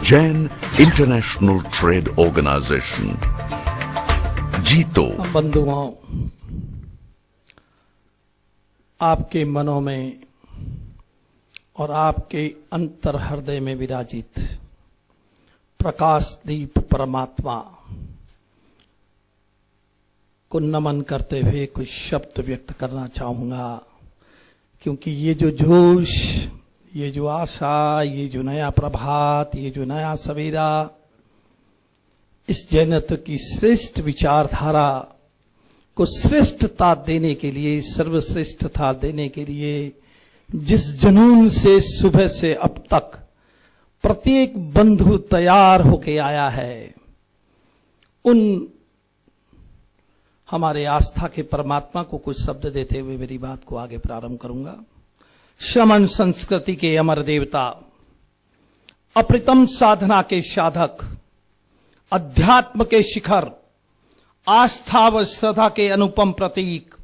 Jain international trade organisation. जीतो। बंधुओं, आपके मनों में और आपके अंतर हृदय में विराजित प्रकाश दीप परमात्मा को नमन करते हुए कुछ शब्द व्यक्त करना चाहूंगा, क्योंकि ये जो जोश, ये जो आशा, ये जो नया प्रभात, ये जो नया सवेरा, इस जैनत्व की श्रेष्ठ विचारधारा को श्रेष्ठता देने के लिए, सर्वश्रेष्ठता देने के लिए जिस जुनून से सुबह से अब तक प्रत्येक बंधु तैयार होके आया है, उन हमारे आस्था के परमात्मा को कुछ शब्द देते हुए मेरी बात को आगे प्रारंभ करूंगा। श्रमण संस्कृति के अमर देवता, अप्रतिम साधना के साधक, अध्यात्म के शिखर, आस्था व श्रद्धा के अनुपम प्रतीक,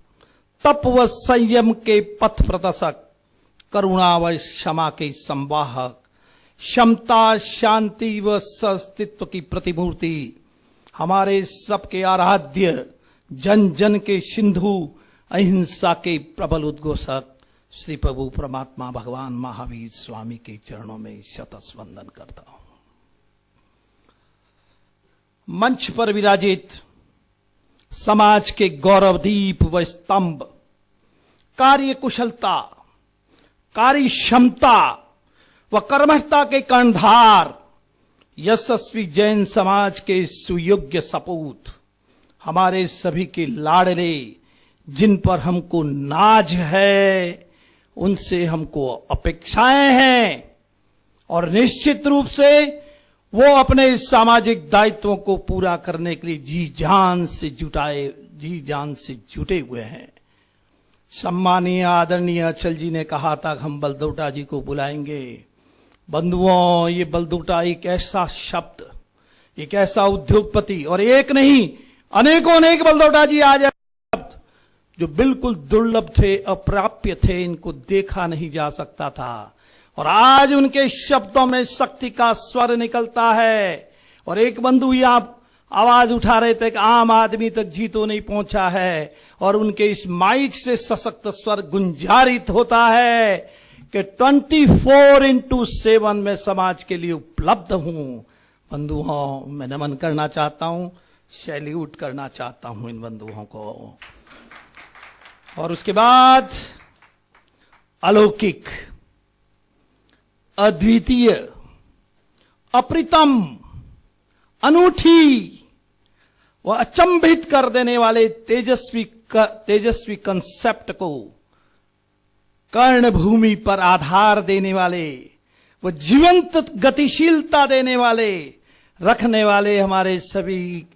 तप व संयम के पथ प्रदर्शक, करुणा व क्षमा के संवाहक, क्षमता, शांति व अस्तित्व की प्रतिमूर्ति, हमारे सबके आराध्य, जन जन के सिंधु, अहिंसा के प्रबल उद्घोषक श्री प्रभु परमात्मा भगवान महावीर स्वामी के चरणों में शतश वंदन करता हूं। मंच पर विराजित समाज के गौरवदीप व स्तंभ, कार्य कुशलता, कार्य क्षमता व कर्मठता के कर्णधार, यशस्वी जैन समाज के सुयोग्य सपूत, हमारे सभी के लाडले, जिन पर हमको नाज है, उनसे हमको अपेक्षाएं हैं, और निश्चित रूप से वो अपने सामाजिक दायित्वों को पूरा करने के लिए जी जान से जुटे हुए हैं। सम्मानीय आदरणीय अचल जी ने कहा था कि हम बलदौटा जी को बुलाएंगे। बंधुओं, ये बलदौटा एक ऐसा शब्द, एक ऐसा उद्योगपति, और एक नहीं अनेकों अनेक बलदौटा जी आज शब्द जो बिल्कुल दुर्लभ थे, अप्राप्य थे, इनको देखा नहीं जा सकता था, और आज उनके शब्दों में शक्ति का स्वर निकलता है। और एक बंधु यहां आवाज उठा रहे थे कि आम आदमी तक जीतो नहीं पहुंचा है, और उनके इस माइक से सशक्त स्वर गुंजारित होता है कि 24/7 में समाज के लिए उपलब्ध हूं। बंधुओं, मैं नमन करना चाहता हूं, सैल्यूट करना चाहता हूं इन बंधुओं को। और उसके बाद अलौकिक, अद्वितीय, अप्रतिम, अनूठी व अचंभित कर देने वाले तेजस्वी कंसेप्ट को कर्णभूमि पर आधार देने वाले, वो जीवंत गतिशीलता देने वाले, रखने वाले हमारे सभी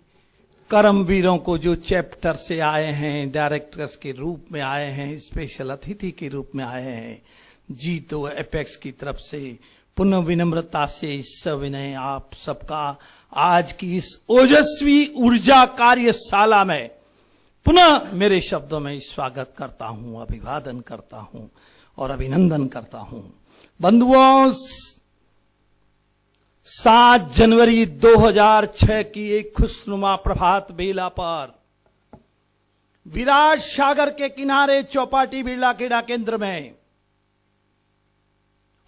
कर्मवीरों को जो चैप्टर से आए हैं, डायरेक्टर्स के रूप में आए हैं, स्पेशल अतिथि के रूप में आए हैं, जीतो एपेक्स की तरफ से पुनः विनम्रता से सविनय आप सबका आज की इस ओजस्वी ऊर्जा कार्यशाला में पुनः मेरे शब्दों में स्वागत करता हूं, अभिवादन करता हूं और अभिनंदन करता हूं। बंधुओं, 7 जनवरी 2006 की एक खुशनुमा प्रभात बेला पर विराट सागर के किनारे चौपाटी बिरला क्रीड़ा केंद्र में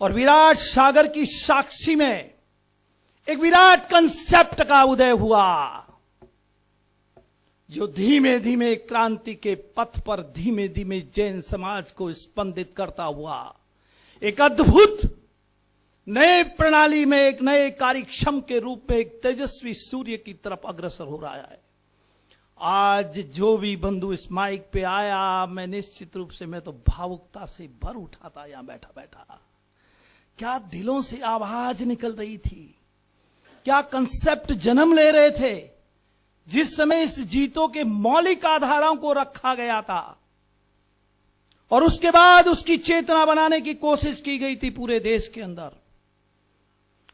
और विराट सागर की साक्षी में एक विराट कंसेप्ट का उदय हुआ, जो धीमे धीमे क्रांति के पथ पर धीमे धीमे जैन समाज को स्पंदित करता हुआ एक अद्भुत नए प्रणाली में, एक नए कार्यक्षम के रूप में, एक तेजस्वी सूर्य की तरफ अग्रसर हो रहा है। आज जो भी बंधु इस माइक पे आया, मैं निश्चित रूप से, मैं तो भावुकता से भर उठा था यहां बैठा बैठा। क्या दिलों से आवाज निकल रही थी, क्या कंसेप्ट जन्म ले रहे थे, जिस समय इस जीतों के मौलिक आधारों को रखा गया था और उसके बाद उसकी चेतना बनाने की कोशिश की गई थी पूरे देश के अंदर।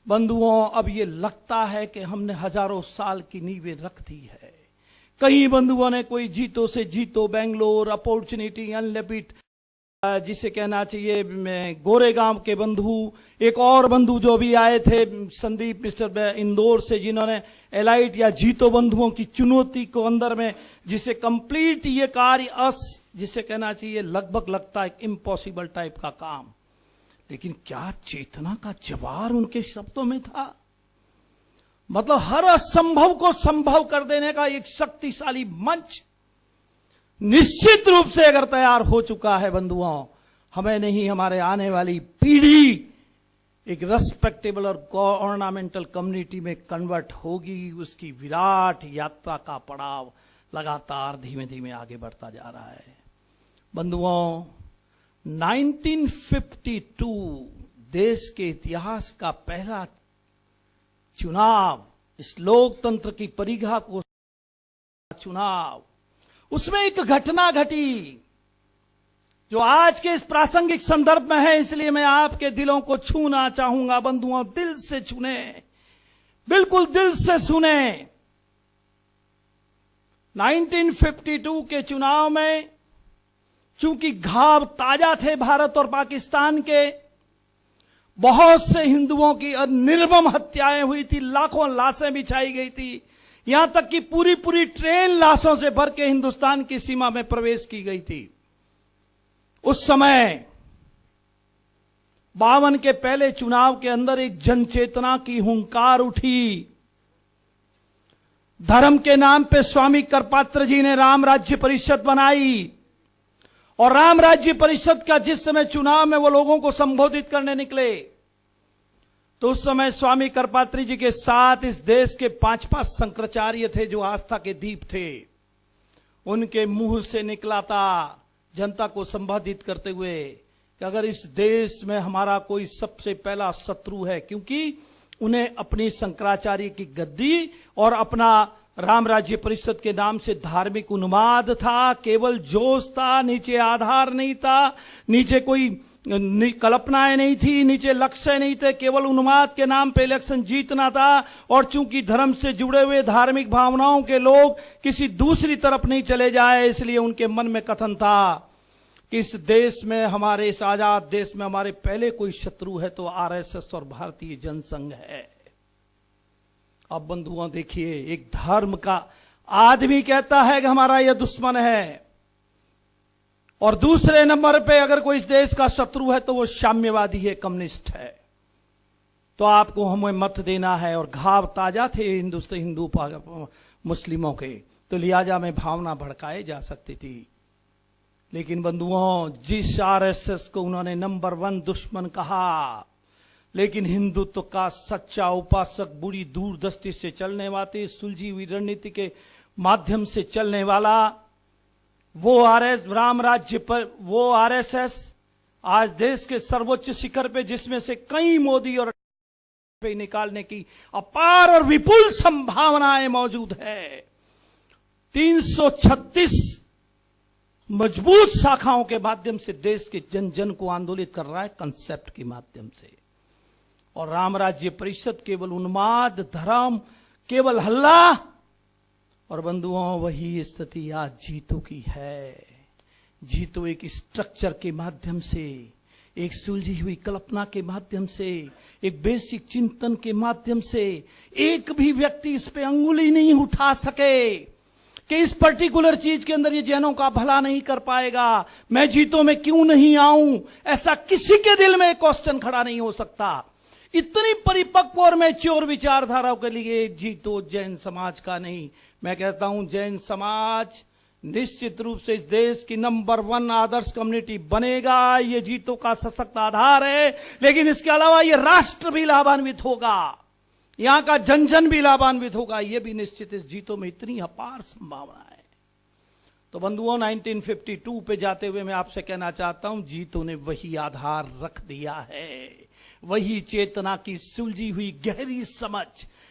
बंधुओं, अब ये लगता है कि हमने हजारों साल की नींवें रख दी है। कई बंधुओं ने कोई जीतो से जीतो, बेंगलोर, अपॉर्चुनिटी, अनलिमिटेड जिसे कहना चाहिए गोरेगांव के बंधु, एक और बंधु जो भी आए थे संदीप मिस्टर इंदौर से, जिन्होंने एलाइट या जीतो बंधुओं की चुनौती को अंदर में, जिसे कंप्लीट ये कार्य जिसे कहना चाहिए लगभग लगता है इम्पॉसिबल टाइप का काम, लेकिन क्या चेतना का जवार उनके शब्दों में था। मतलब हर असंभव को संभव कर देने का एक शक्तिशाली मंच निश्चित रूप से अगर तैयार हो चुका है बंधुओं, हमें नहीं हमारे आने वाली पीढ़ी एक रेस्पेक्टेबल और ऑर्नामेंटल कम्युनिटी में कन्वर्ट होगी। उसकी विराट यात्रा का पड़ाव लगातार धीमे धीमे आगे बढ़ता जा रहा है। बंधुओं, 1952 देश के इतिहास का पहला चुनाव, इस लोकतंत्र की परिघा को चुनाव, उसमें एक घटना घटी जो आज के इस प्रासंगिक संदर्भ में है, इसलिए मैं आपके दिलों को छूना चाहूंगा। बंधुओं, दिल से छूने, बिल्कुल दिल से सुने। 1952 के चुनाव में चूंकि घाव ताजा थे भारत और पाकिस्तान के, बहुत से हिंदुओं की निर्मम हत्याएं हुई थी, लाखों लाशें बिछाई गई थी, यहां तक कि पूरी पूरी ट्रेन लाशों से भर के हिंदुस्तान की सीमा में प्रवेश की गई थी। उस समय 52 के पहले चुनाव के अंदर एक जनचेतना की हुंकार उठी। धर्म के नाम पे स्वामी करपात्र जी ने राम राज्य परिषद बनाई, और राम राज्य परिषद का जिस समय चुनाव में वो लोगों को संबोधित करने निकले, तो उस समय स्वामी करपात्री जी के साथ इस देश के 5 शंकराचार्य थे जो आस्था के दीप थे। उनके मुंह से निकला था जनता को संबोधित करते हुए कि अगर इस देश में हमारा कोई सबसे पहला शत्रु है, क्योंकि उन्हें अपनी शंकराचार्य की गद्दी और अपना राम राज्य परिषद के नाम से धार्मिक उन्माद था, केवल जोश था, नीचे आधार नहीं था, नीचे कोई कल्पनाएं नहीं थी, नीचे लक्ष्य नहीं थे, केवल उन्माद के नाम पे इलेक्शन जीतना था। और चूंकि धर्म से जुड़े हुए धार्मिक भावनाओं के लोग किसी दूसरी तरफ नहीं चले जाए, इसलिए उनके मन में कथन था कि इस देश में, हमारे इस आजाद देश में हमारे पहले कोई शत्रु है तो आरएसएस और भारतीय जनसंघ है। अब बंधुओं देखिए, एक धर्म का आदमी कहता है कि हमारा यह दुश्मन है, और दूसरे नंबर पे अगर कोई इस देश का शत्रु है तो वो साम्यवादी है, कम्युनिस्ट है, तो आपको हमें मत देना है। और घाव ताजा थे हिंदू मुस्लिमों के, तो लिहाजा में भावना भड़काई जा सकती थी। लेकिन बंधुओं, जिस आरएसएस को उन्होंने नंबर 1 दुश्मन कहा, लेकिन हिंदुत्व का सच्चा उपासक, बुरी दूरदृष्टि से चलने वाले, सुलझी हुई रणनीति के माध्यम से चलने वाला वो राम राज्य पर वो आरएसएस आज देश के सर्वोच्च शिखर पे, जिसमें से कई मोदी और पे निकालने की अपार और विपुल संभावनाएं मौजूद है। 336 मजबूत शाखाओं के माध्यम से देश के जन जन को आंदोलित कर रहा है, कंसेप्ट के माध्यम से। और राम राज्य परिषद केवल उन्माद, धर्म, केवल हल्ला। और बंधुओं, वही स्थिति आज जीतो की है। जीतो एक स्ट्रक्चर के माध्यम से, एक सुलझी हुई कल्पना के माध्यम से, एक बेसिक चिंतन के माध्यम से, एक भी व्यक्ति इस पे अंगुली नहीं उठा सके कि इस पर्टिकुलर चीज के अंदर ये जैनों का भला नहीं कर पाएगा, मैं जीतो में क्यों नहीं आऊं, ऐसा किसी के दिल में क्वेश्चन खड़ा नहीं हो सकता। इतनी परिपक्व और मैच्योर विचारधाराओं के लिए जीतो जैन समाज का नहीं, मैं कहता हूं जैन समाज निश्चित रूप से इस देश की नंबर 1 आदर्श कम्युनिटी बनेगा। ये जीतो का सशक्त आधार है, लेकिन इसके अलावा ये राष्ट्र भी लाभान्वित होगा, यहां का जन जन भी लाभान्वित होगा, ये भी निश्चित इस जीतो में इतनी अपार संभावना है। तो बंधुओं, 1952 पे जाते हुए मैं आपसे कहना चाहता हूं, जीतो ने वही आधार रख दिया है, वही चेतना की सुलझी हुई गहरी समझ,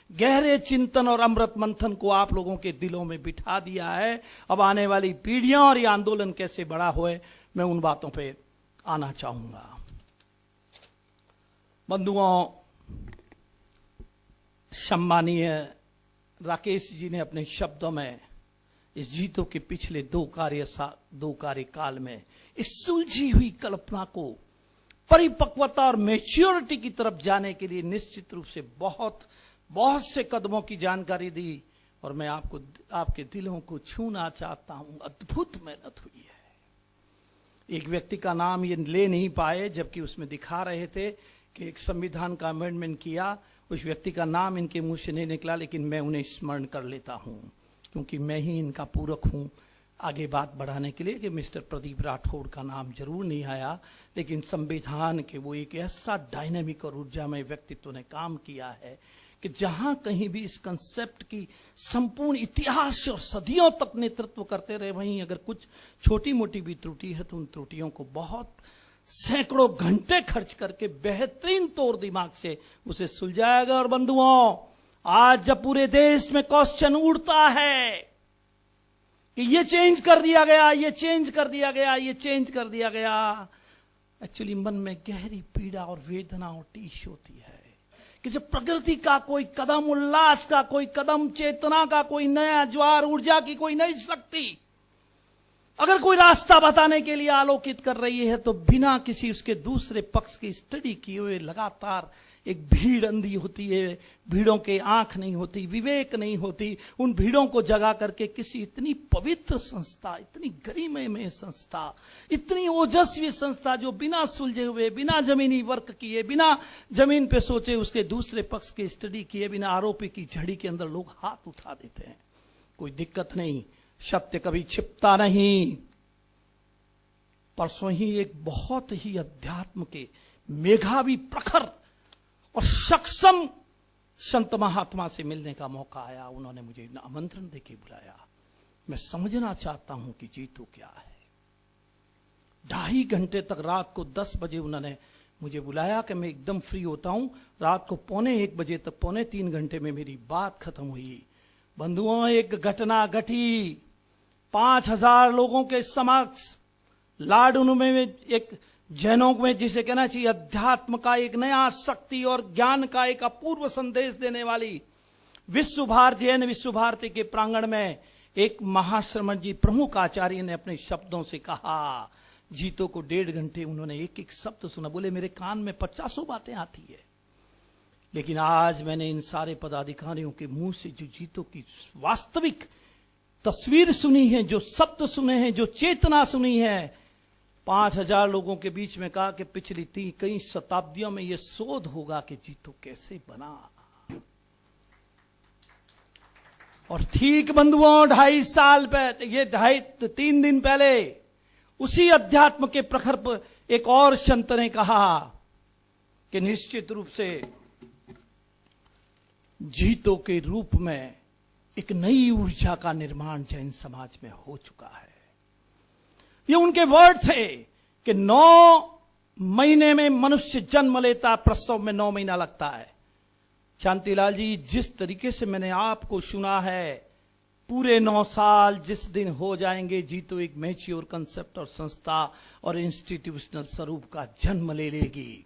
गहरे चिंतन और अमृत मंथन को आप लोगों के दिलों में बिठा दिया है। अब आने वाली पीढ़ियां और ये आंदोलन कैसे बड़ा होए, मैं उन बातों पे आना चाहूंगा। बंधुओं, सम्मानीय राकेश जी ने अपने शब्दों में इस जीतो के पिछले दो कार्यकाल में इस सुलझी हुई कल्पना को परिपक्वता और मैच्योरिटी की तरफ जाने के लिए निश्चित रूप से बहुत से कदमों की जानकारी दी, और मैं आपके दिलों को छूना चाहता हूं। अद्भुत मेहनत हुई है। एक व्यक्ति का नाम ये ले नहीं पाए, जबकि उसमें दिखा रहे थे कि एक संविधान का अमेंडमेंट किया। उस व्यक्ति का नाम इनके मुंह से नहीं निकला, लेकिन मैं उन्हें स्मरण कर लेता हूं, क्योंकि मैं ही इनका पूरक हूं आगे बात बढ़ाने के लिए, कि मिस्टर प्रदीप राठौड़ का नाम जरूर नहीं आया, लेकिन संविधान के वो एक ऐसा डायनामिक और ऊर्जामय व्यक्तित्व ने काम किया है कि जहां कहीं भी इस कंसेप्ट की संपूर्ण इतिहास और सदियों तक नेतृत्व करते रहे, वहीं अगर कुछ छोटी मोटी भी त्रुटि है तो उन त्रुटियों को बहुत सैकड़ों घंटे खर्च करके बेहतरीन तौर दिमाग से उसे सुलझाएगा। और बंधुओं, आज जब पूरे देश में क्वेश्चन उड़ता है कि ये चेंज कर दिया गया, ये चेंज कर दिया गया, ये चेंज कर दिया गया, एक्चुअली मन में गहरी पीड़ा और वेदना और टीस होती है कि जब प्रकृति का कोई कदम, उल्लास का कोई कदम, चेतना का कोई नया ज्वार, ऊर्जा की कोई नई शक्ति अगर कोई रास्ता बताने के लिए आलोकित कर रही है, तो बिना किसी उसके दूसरे पक्ष की स्टडी किए हुए लगातार एक भीड़ अंधी होती है। भीड़ों के आंख नहीं होती, विवेक नहीं होती। उन भीड़ों को जगा करके किसी इतनी पवित्र संस्था, इतनी गरिमामय संस्था, इतनी ओजस्वी संस्था, जो बिना सुलझे हुए, बिना जमीनी वर्क किए, बिना जमीन पे सोचे, उसके दूसरे पक्ष की स्टडी किए बिना आरोपी की झड़ी के अंदर लोग हाथ उठा देते हैं। कोई दिक्कत नहीं, सत्य कभी छिपता नहीं। परसों ही एक बहुत ही अध्यात्म के मेघावी, प्रखर और सक्षम संत महात्मा से मिलने का मौका आया। उन्होंने मुझे आमंत्रण देके बुलाया। मैं समझना चाहता हूं कि जीतो क्या है। 2.5 घंटे तक, रात को 10 बजे उन्होंने मुझे बुलाया कि मैं एकदम फ्री होता हूं। रात को 2:45 बजे तक, 2.75 घंटे में मेरी बात खत्म हुई। बंधुओं, एक घटना घटी 5000 लोगों के समक्ष, लाडून में एक जैनों में, जिसे कहना चाहिए अध्यात्म का एक नया शक्ति और ज्ञान का एक अपूर्व संदेश देने वाली जैन विश्व भारती के प्रांगण में एक महाश्रमण जी, प्रमुख आचार्य ने अपने शब्दों से कहा। जीतो को 1.5 घंटे उन्होंने एक एक शब्द सुना। बोले मेरे कान में 50 बातें आती है, लेकिन आज मैंने इन सारे पदाधिकारियों के मुंह से जो जीतो की वास्तविक तस्वीर सुनी है, जो शब्द सुने हैं, जो चेतना सुनी है, 5000 लोगों के बीच में कहा कि पिछली कई शताब्दियों में यह शोध होगा कि जीतो कैसे बना। और ठीक बंधुओं, 2.5 साल पहले, ये 3 दिन पहले, उसी अध्यात्म के प्रखर पर एक और संत ने कहा कि निश्चित रूप से जीतो के रूप में एक नई ऊर्जा का निर्माण जैन समाज में हो चुका है। ये उनके वर्ड थे कि 9 महीने में मनुष्य जन्म लेता, प्रसव में 9 महीना लगता है। शांतिलाल जी, जिस तरीके से मैंने आपको सुना है, पूरे 9 साल जिस दिन हो जाएंगे, जीतो एक मैच्योर कंसेप्ट और संस्था और इंस्टीट्यूशनल स्वरूप का जन्म ले लेगी।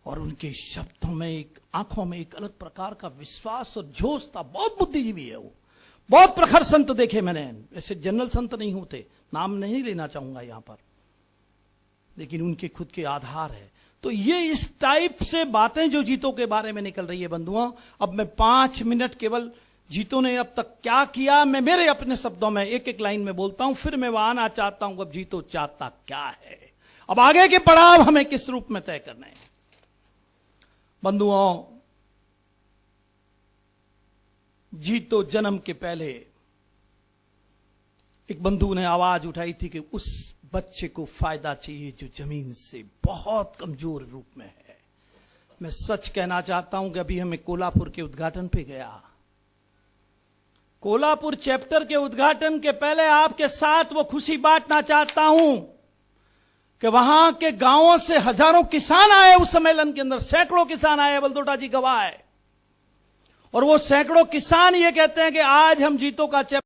और उनके शब्दों में, एक आंखों में एक अलग प्रकार का विश्वास और जोश था। बहुत बुद्धिजीवी है वो, बहुत प्रखर संत देखे मैंने। ऐसे जनरल संत नहीं होते, नाम नहीं लेना चाहूंगा यहां पर, लेकिन उनके खुद के आधार है। तो ये इस टाइप से बातें जो जीतो के बारे में निकल रही है बंधुओं। अब मैं 5 मिनट केवल जीतो ने अब तक क्या किया, मैं मेरे अपने शब्दों में एक एक लाइन में बोलता हूं, फिर मैं वहां आना चाहता हूं अब जीतो चाहता क्या है, अब आगे के पड़ाव हमें किस रूप में तय करने हैं। बंधुओं, जीतो जन्म के पहले एक बंधु ने आवाज उठाई थी कि उस बच्चे को फायदा चाहिए जो जमीन से बहुत कमजोर रूप में है। मैं सच कहना चाहता हूं कि अभी हमें कोल्हापुर के उद्घाटन पे गया, कोल्हापुर चैप्टर के उद्घाटन के पहले आपके साथ वो खुशी बांटना चाहता हूं कि वहां के गांवों से हजारों किसान आए उस सम्मेलन के अंदर, सैकड़ों किसान आए, बलदोटा जी गवाह है। और वो सैकड़ों किसान ये कहते हैं कि आज हम जीतो का चैप्टर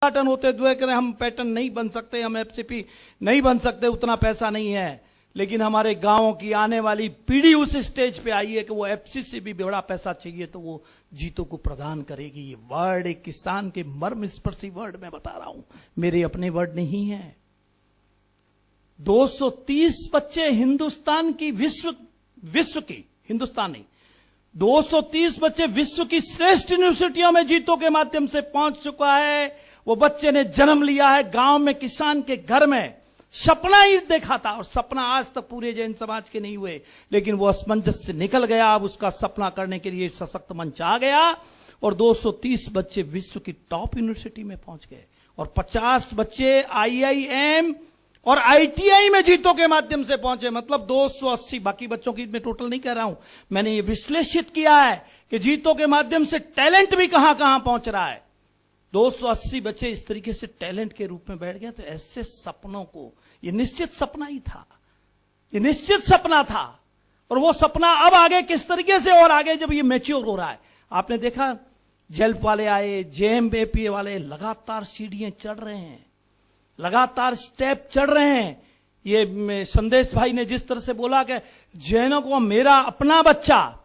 उद्घाटन होते हुए करें, हम पैटर्न नहीं बन सकते, हम एफसीपी नहीं बन सकते, उतना पैसा नहीं है। लेकिन हमारे गांवों की आने वाली पीढ़ी उस स्टेज पे आई है कि वो एफसीसी भी बड़ा पैसा चाहिए तो वो जीतो को प्रदान करेगी। ये वर्ड एक किसान के मर्म स्पर्शी वर्ड मैं बता रहा हूं, मेरे अपने वर्ड नहीं है। 230 बच्चे हिंदुस्तान की विश्व की, हिंदुस्तान नहीं, 230 बच्चे विश्व की श्रेष्ठ यूनिवर्सिटियों में जीतो के माध्यम से पहुंच चुका है। वो बच्चे ने जन्म लिया है गांव में, किसान के घर में, सपना ही देखा था और सपना आज तक पूरे जैन समाज के नहीं हुए, लेकिन वो असमंजस से निकल गया। अब उसका सपना करने के लिए सशक्त मंच आ गया और 230 बच्चे विश्व की टॉप यूनिवर्सिटी में पहुंच गए और 50 बच्चे आईआईएम और आईटीआई में जीतो के माध्यम से पहुंचे। मतलब 280, बाकी बच्चों की मैं टोटल नहीं कह रहा हूं, मैंने ये विश्लेषित किया है कि जीतो के माध्यम से टैलेंट भी कहां कहां पहुंच रहा है। 280 बच्चे इस तरीके से टैलेंट के रूप में बैठ गए। तो ऐसे सपनों को, ये निश्चित सपना ही था, ये निश्चित सपना था और वो सपना अब आगे किस तरीके से और आगे जब ये मैच्योर हो रहा है। आपने देखा जेल्फ वाले आए, जेएमएपीए वाले लगातार सीढ़ियां चढ़ रहे हैं, लगातार स्टेप चढ़ रहे हैं। ये संदेश भाई ने जिस तरह से बोला कि जैनों को मेरा अपना बच्चा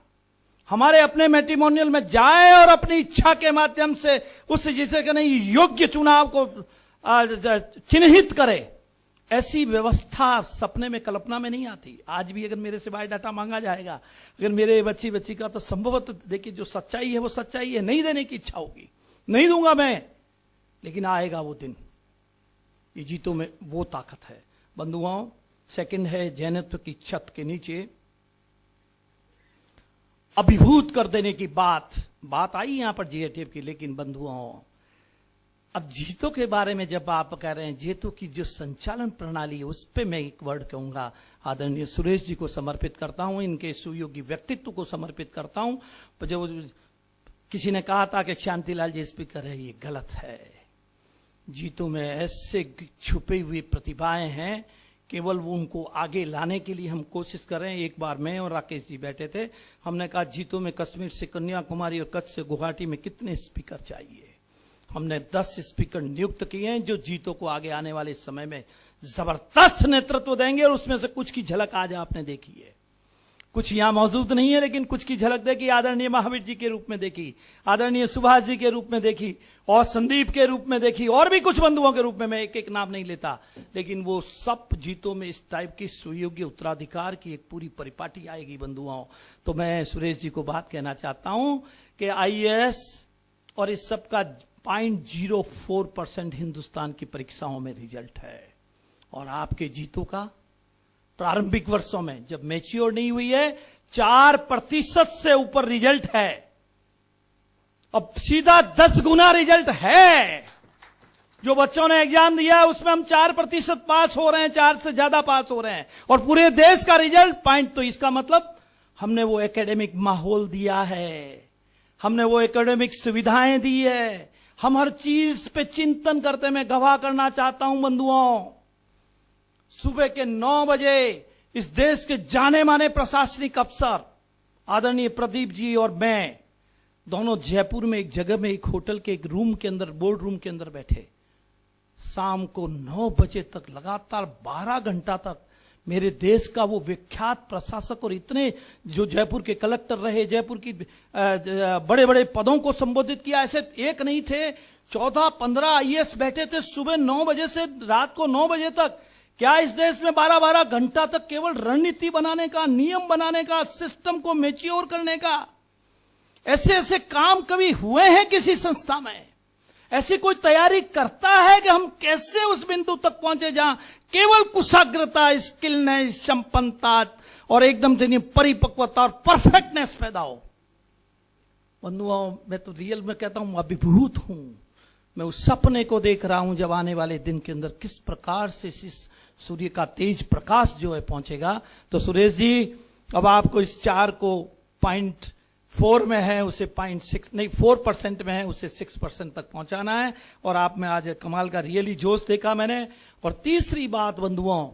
हमारे अपने मैट्रिमोनियल में जाए और अपनी इच्छा के माध्यम से उस जिसे कि नहीं योग्य चुनाव को चिन्हित करे, ऐसी व्यवस्था सपने में कल्पना में नहीं आती। आज भी अगर मेरे से बायोडाटा मांगा जाएगा, अगर मेरे बच्ची का, तो संभवतः देखिए जो सच्चाई है वो सच्चाई है, नहीं देने की इच्छा होगी, नहीं दूंगा मैं, लेकिन आएगा वो दिन। ये जीतों में वो ताकत है बंधुओं। सेकंड है जैनत्व की छत के नीचे अभिभूत कर देने की बात आई यहां पर जीएटीएफ की। लेकिन बंधुओं, अब जीतों के बारे में जब आप कह रहे हैं, जीतों की जो संचालन प्रणाली है उस पर मैं एक वर्ड कहूंगा, आदरणीय सुरेश जी को समर्पित करता हूं, इनके सुयोगी व्यक्तित्व को समर्पित करता हूं। जो किसी ने कहा था कि शांतिलाल जी स्पीकर है, ये गलत है। जीतों में ऐसे छुपी हुई प्रतिभाएं हैं, केवल वो उनको आगे लाने के लिए हम कोशिश कर रहे हैं। एक बार मैं और राकेश जी बैठे थे, हमने कहा जीतों में कश्मीर से कन्याकुमारी और कच्छ से गुवाहाटी में कितने स्पीकर चाहिए। हमने 10 स्पीकर नियुक्त किए हैं जो जीतों को आगे आने वाले समय में जबरदस्त नेतृत्व देंगे और उसमें से कुछ की झलक आज आपने देखी है। कुछ यहां मौजूद नहीं है लेकिन कुछ की झलक देखी, आदरणीय महावीर जी के रूप में देखी, आदरणीय सुभाष जी के रूप में देखी और संदीप के रूप में देखी और भी कुछ बंधुओं के रूप में। मैं एक एक नाम नहीं लेता, लेकिन वो सब जीतों में इस टाइप की सुयोग्य उत्तराधिकार की एक पूरी परिपाटी आएगी बंधुओं। तो मैं सुरेश जी को बात कहना चाहता हूं कि आईएएस और इस सब का 0.04% हिंदुस्तान की परीक्षाओं में रिजल्ट है और आपके जीतों का प्रारंभिक वर्षों में जब मैच्योर नहीं हुई है 4% से ऊपर रिजल्ट है। अब सीधा 10 गुना रिजल्ट है। जो बच्चों ने एग्जाम दिया है उसमें हम 4% पास हो रहे हैं, 4 से ज्यादा पास हो रहे हैं और पूरे देश का रिजल्ट पॉइंट। तो इसका मतलब हमने वो एकेडमिक माहौल दिया है, हमने वो एकेडमिक सुविधाएं दी है, हम हर चीज पे चिंतन करते। मैं गवाह करना चाहता हूं बंधुओं, सुबह के 9 बजे इस देश के जाने माने प्रशासनिक अफसर आदरणीय प्रदीप जी और मैं दोनों जयपुर में एक जगह में एक होटल के एक रूम के अंदर, बोर्ड रूम के अंदर बैठे। शाम को 9 बजे तक लगातार 12 घंटा तक मेरे देश का वो विख्यात प्रशासक और इतने जो जयपुर के कलेक्टर रहे, जयपुर की बड़े बड़े पदों को संबोधित किया। ऐसे एक नहीं थे, 14-15 आईएएस बैठे थे सुबह 9 बजे से रात को 9 बजे तक। क्या इस देश में 12-12 घंटा तक केवल रणनीति बनाने का, नियम बनाने का, सिस्टम को मैच्योर करने का ऐसे ऐसे काम कभी हुए हैं किसी संस्था में? ऐसी कोई तैयारी करता है कि हम कैसे उस बिंदु तक पहुंचे जहां केवल कुशाग्रता, स्किलनेस, संपन्नता और एकदम से परिपक्वता और परफेक्टनेस पैदा हो? बंधुओं, मैं तो रियल में कहता हूं, अभिभूत हूं। मैं उस सपने को देख रहा हूं जब आने वाले दिन के अंदर किस प्रकार से इस सूर्य का तेज प्रकाश जो है पहुंचेगा। तो सुरेश जी, अब आपको इस 4 को 0.4 में है उसे 0.6 नहीं 4% में है उसे 6% तक पहुंचाना है। और आप में आज कमाल का रियली जोश देखा मैंने। और तीसरी बात बंधुओं,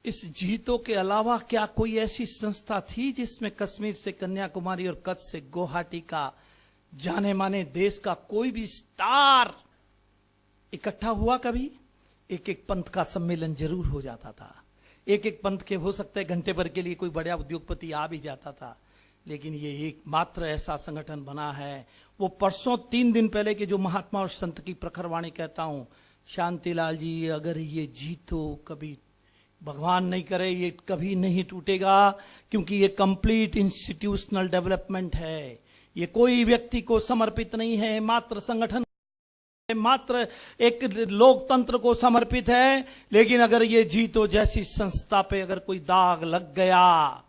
इस जीतों के अलावा क्या कोई ऐसी संस्था थी जिसमें कश्मीर से कन्याकुमारी और कच्छ से गुवाहाटी का जाने माने देश का कोई भी स्टार इकट्ठा हुआ? कभी एक एक पंथ का सम्मेलन जरूर हो जाता था। एक एक पंथ के हो सकता है घंटे भर के लिए कोई बड़ा उद्योगपति आ भी जाता था, लेकिन ये एकमात्र ऐसा संगठन बना है। वो परसों 3 दिन पहले के जो महात्मा और संत की प्रखर वाणी कहता हूं, शांतिलाल जी, अगर ये जीतो कभी भगवान नहीं करे ये कभी नहीं टूटेगा, क्योंकि ये कंप्लीट इंस्टीट्यूशनल डेवलपमेंट है। ये कोई व्यक्ति को समर्पित नहीं है, मात्र संगठन, मात्र एक लोकतंत्र को समर्पित है। लेकिन अगर ये जीतो जैसी संस्था पे अगर कोई दाग लग गया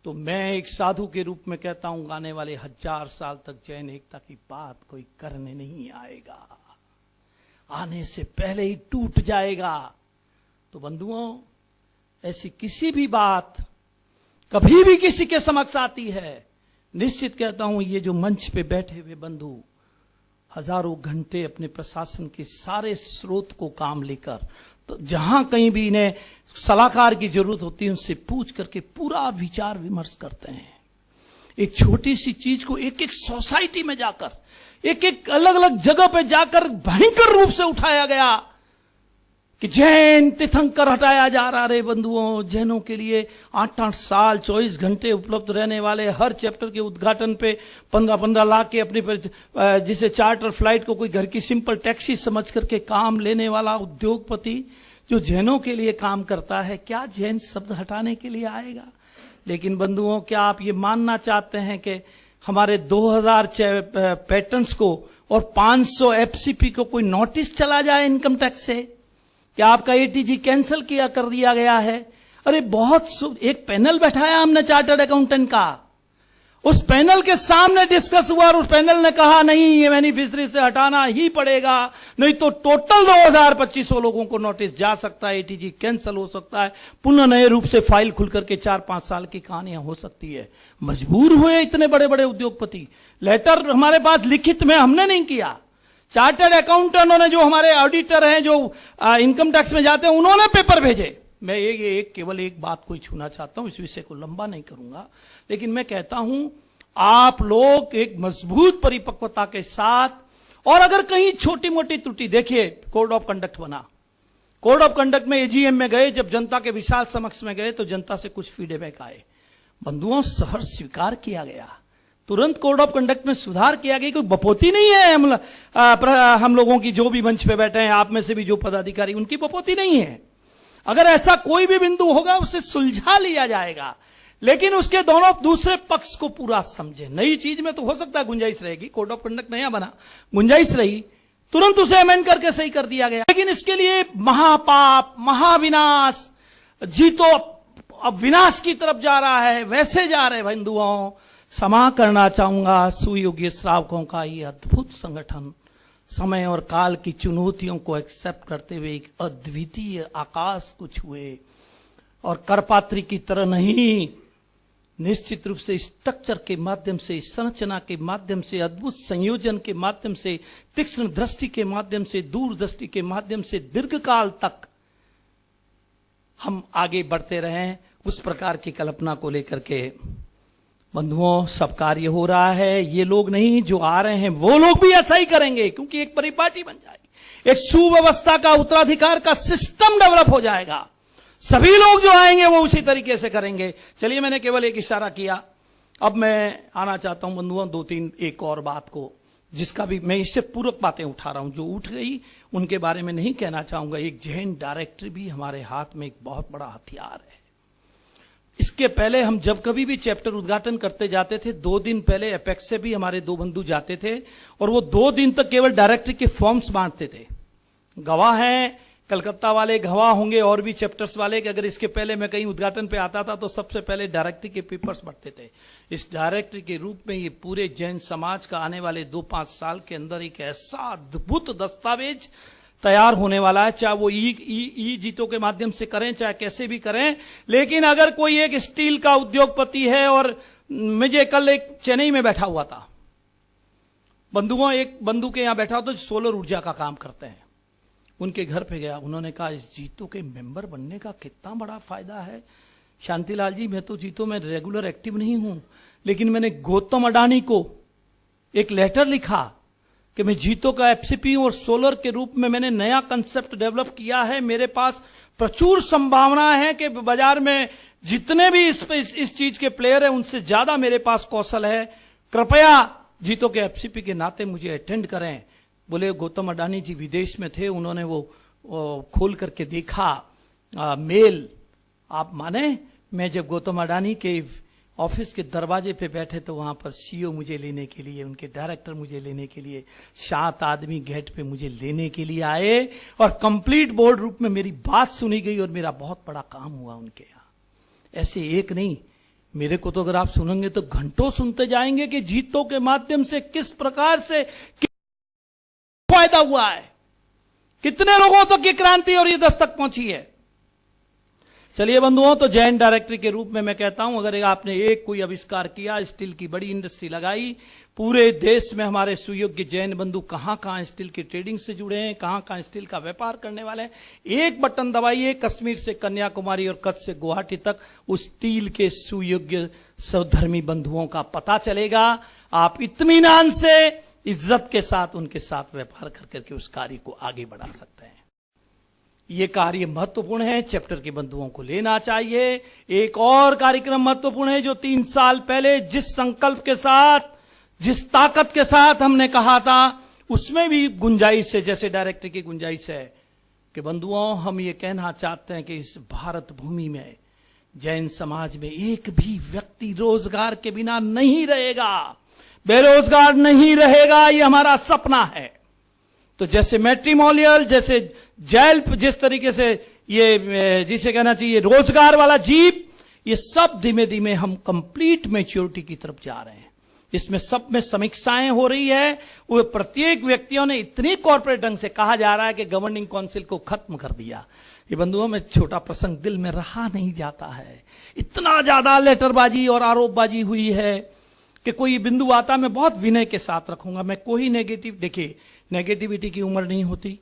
तो मैं एक साधु के रूप में कहता हूं, आने वाले 1000 साल तक जैन एकता की बात कोई करने नहीं आएगा, आने से पहले ही टूट जाएगा। तो बंधुओं, ऐसी किसी भी बात कभी भी किसी के समक्ष आती है, निश्चित कहता हूं ये जो मंच पे बैठे हुए बंधु हजारों घंटे अपने प्रशासन के सारे स्रोत को काम लेकर, तो जहां कहीं भी इन्हें सलाहकार की जरूरत होती है उनसे पूछ करके पूरा विचार विमर्श करते हैं। एक छोटी सी चीज को एक एक सोसाइटी में जाकर, एक एक अलग अलग जगह पे जाकर भयंकर रूप से उठाया गया कि जैन तीर्थंकर हटाया जा रहा। रे बंधुओं, जैनों के लिए 8-8 साल 24 घंटे उपलब्ध रहने वाले हर चैप्टर के उद्घाटन पे 15-15 लाख के अपने जिसे चार्टर फ्लाइट को कोई घर की सिंपल टैक्सी समझ करके काम लेने वाला उद्योगपति जो जैनों के लिए काम करता है, क्या जैन शब्द हटाने के लिए आएगा? लेकिन बंधुओं, क्या आप ये मानना चाहते हैं कि हमारे 2000 पैटर्न्स को और 500 एफसीपी को कोई नोटिस चला जाए इनकम टैक्स से? क्या आपका एटीजी कैंसिल कर दिया गया है? अरे बहुत एक पैनल बैठाया हमने चार्टर्ड अकाउंटेंट का, उस पैनल के सामने डिस्कस हुआ और उस पैनल ने कहा नहीं, ये बेनिफिशियरी से हटाना ही पड़ेगा, नहीं तो टोटल 2200 लोगों को नोटिस जा सकता है, एटीजी कैंसिल हो सकता है, पुनः नए रूप से फाइल खुल करके 4-5 साल की कहानियां हो सकती है। मजबूर हुए इतने बड़े बड़े उद्योगपति। लेटर हमारे पास लिखित में हमने नहीं किया, चार्टर्ड अकाउंटेंट ने, जो हमारे ऑडिटर हैं, जो इनकम टैक्स में जाते हैं, उन्होंने पेपर भेजे। मैं केवल एक बात को छूना चाहता हूं, इस विषय को लंबा नहीं करूंगा, लेकिन मैं कहता हूं आप लोग एक मजबूत परिपक्वता के साथ, और अगर कहीं छोटी मोटी त्रुटि, देखिए कोड ऑफ कंडक्ट बना, कोड ऑफ कंडक्ट में एजीएम में गए, जब जनता के विशाल समक्ष में गए तो जनता से कुछ फीडबैक आए, बंधुओं सहर्ष स्वीकार किया गया, तुरंत कोड ऑफ कंडक्ट में सुधार किया गया। कोई बपोती नहीं है हम लोगों की, जो भी मंच पे बैठे हैं, आप में से भी जो पदाधिकारी, उनकी बपोती नहीं है। अगर ऐसा कोई भी बिंदु होगा उसे सुलझा लिया जाएगा, लेकिन उसके दोनों दूसरे पक्ष को पूरा समझे। नई चीज में तो हो सकता है गुंजाइश रहेगी, कोड ऑफ कंडक्ट नया बना, गुंजाइश रही, तुरंत उसे अमेंड करके सही कर दिया गया, लेकिन इसके लिए महापाप, महाविनाश, जीतो अब विनाश की तरफ जा रहा है, वैसे जा रहे बंधुओं। क्षमा करना चाहूंगा सुयोग्य श्रावकों का ये अद्भुत संगठन समय और काल की चुनौतियों को एक्सेप्ट करते हुए एक अद्वितीय आकाश को छुए, और करपात्री की तरह नहीं, निश्चित रूप से स्ट्रक्चर के माध्यम से, संरचना के माध्यम से, अद्भुत संयोजन के माध्यम से, तीक्ष्ण दृष्टि के माध्यम से, दूरदृष्टि के माध्यम से दीर्घकाल तक हम आगे बढ़ते रहें, उस प्रकार की कल्पना को लेकर के बंधुओं सब कार्य हो रहा है। ये लोग नहीं जो आ रहे हैं वो लोग भी ऐसा ही करेंगे, क्योंकि एक परिपाटी बन जाएगी, एक सुव्यवस्था का, उत्तराधिकार का सिस्टम डेवलप हो जाएगा, सभी लोग जो आएंगे वो उसी तरीके से करेंगे। चलिए, मैंने केवल एक इशारा किया, अब मैं आना चाहता हूं बंधुओं 2-3 एक और बात को, जिसका भी मैं इससे पूरक बातें उठा रहा हूं, जो उठ गई उनके बारे में नहीं कहना चाहूंगा। एक जैन डायरेक्टरी भी हमारे हाथ में एक बहुत बड़ा हथियार है। इसके पहले हम जब कभी भी चैप्टर उद्घाटन करते जाते थे, 2 दिन पहले एपेक्स से भी हमारे 2 बंधु जाते थे, और वो 2 दिन तक केवल डायरेक्टरी के फॉर्म्स बांटते थे। गवाह हैं कलकत्ता वाले, गवाह होंगे और भी चैप्टर्स वाले, कि अगर इसके पहले मैं कहीं उद्घाटन पे आता था तो सबसे पहले डायरेक्टरी के पेपर्स बढ़ते थे। इस डायरेक्टरी के रूप में ये पूरे जैन समाज का आने वाले 2-5 साल के अंदर एक ऐसा अद्भुत दस्तावेज तैयार होने वाला है, चाहे वो ई जीतों के माध्यम से करें, चाहे कैसे भी करें। लेकिन अगर कोई एक स्टील का उद्योगपति है, और मुझे कल एक चेन्नई में बैठा हुआ था बंधुओं, एक बंधु के यहां बैठा हुआ तो सोलर ऊर्जा का काम करते हैं, उनके घर पे गया, उन्होंने कहा इस जीतो के मेंबर बनने का कितना बड़ा फायदा है। शांतिलाल जी, मैं तो जीतो में रेगुलर एक्टिव नहीं हूं, लेकिन मैंने गौतम अडानी को एक लेटर लिखा कि मैं जीतो का एफसीपी और सोलर के रूप में मैंने नया कंसेप्ट डेवलप किया है। मेरे पास प्रचुर संभावना है कि बाजार में जितने भी इस चीज के प्लेयर हैं उनसे ज्यादा मेरे पास कौशल है। कृपया जीतो के एफसीपी के नाते मुझे अटेंड करें। बोले गौतम अडानी जी विदेश में थे, उन्होंने वो खोल करके देखा मेल। आप माने, मैं जब गौतम अडानी के ऑफिस के दरवाजे पे बैठे तो वहां पर सीईओ मुझे लेने के लिए, उनके डायरेक्टर मुझे लेने के लिए, 7 आदमी गेट पे मुझे लेने के लिए आए और कंप्लीट बोर्ड रूप में मेरी बात सुनी गई और मेरा बहुत बड़ा काम हुआ उनके यहां। ऐसे एक नहीं, मेरे को तो अगर आप सुनेंगे तो घंटों सुनते जाएंगे कि जीतों के माध्यम से किस प्रकार से फायदा हुआ है, कितने लोगों तक ये क्रांति और ये दस्तक पहुंची है। चलिए बंधुओं, तो जैन डायरेक्टरी के रूप में मैं कहता हूं, अगर आपने एक कोई आविष्कार किया, स्टील की बड़ी इंडस्ट्री लगाई, पूरे देश में हमारे सुयोग्य जैन बंधु कहां कहां स्टील की ट्रेडिंग से जुड़े हैं, कहां कहां स्टील का व्यापार करने वाले हैं, एक बटन दबाइए, कश्मीर से कन्याकुमारी और कच्छ से गुवाहाटी तक उस स्टील के सुयोग्य सौधर्मी बंधुओं का पता चलेगा। आप इत्मीनान से, इज्जत के साथ उनके साथ व्यापार कर करके उस कार्य को आगे बढ़ा सकते हैं। ये कार्य महत्वपूर्ण है, चैप्टर के बंधुओं को लेना चाहिए। एक और कार्यक्रम महत्वपूर्ण है जो 3 साल पहले जिस संकल्प के साथ, जिस ताकत के साथ हमने कहा था, उसमें भी गुंजाइश है, जैसे डायरेक्टर की गुंजाइश है कि बंधुओं, हम ये कहना चाहते हैं कि इस भारत भूमि में जैन समाज में एक भी व्यक्ति रोजगार के बिना नहीं रहेगा, बेरोजगार नहीं रहेगा। ये हमारा सपना है। तो जैसे मैट्रिमोनियल, जैसे जेल्फ, जिस तरीके से ये जिसे कहना चाहिए रोजगार वाला जीप, ये सब धीमे धीमे हम कंप्लीट मैच्योरिटी की तरफ जा रहे हैं। इसमें सब में समीक्षाएं हो रही है। वो प्रत्येक व्यक्तियों ने इतनी कॉर्पोरेट ढंग से कहा जा रहा है कि गवर्निंग काउंसिल को खत्म कर दिया। ये बंधुओं में छोटा प्रसंग दिल में रहा नहीं जाता है। इतना ज्यादा लेटरबाजी और आरोपबाजी हुई है कि कोई बिंदु आता, मैं बहुत विनय के साथ रखूंगा, मैं कोई नेगेटिव, देखिए नेगेटिविटी की उम्र नहीं होती,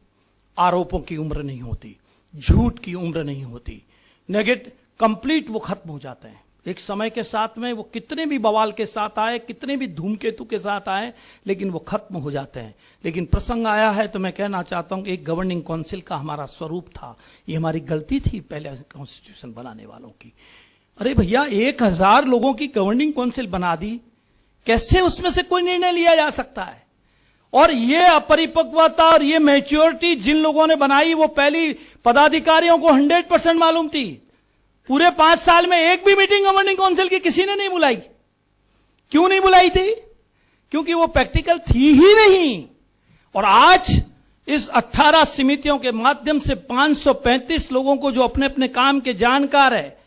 आरोपों की उम्र नहीं होती, झूठ की उम्र नहीं होती। कंप्लीट वो खत्म हो जाते हैं एक समय के साथ में। वो कितने भी बवाल के साथ आए, कितने भी धूमकेतु के साथ आए, लेकिन वो खत्म हो जाते हैं। लेकिन प्रसंग आया है तो मैं कहना चाहता हूं कि एक गवर्निंग काउंसिल का हमारा स्वरूप था, ये हमारी गलती थी पहले कॉन्स्टिट्यूशन बनाने वालों की। अरे भैया, 1000 लोगों की गवर्निंग काउंसिल बना दी, कैसे उसमें से कोई निर्णय लिया जा सकता है? और ये अपरिपक्वता और ये मैच्योरिटी जिन लोगों ने बनाई, वो पहली पदाधिकारियों को 100% मालूम थी। पूरे 5 साल में एक भी मीटिंग गवर्निंग काउंसिल की किसी ने नहीं बुलाई। क्यों नहीं बुलाई थी? क्योंकि वो प्रैक्टिकल थी ही नहीं। और आज इस 18 समितियों के माध्यम से 535 लोगों को, जो अपने अपने काम के जानकार है,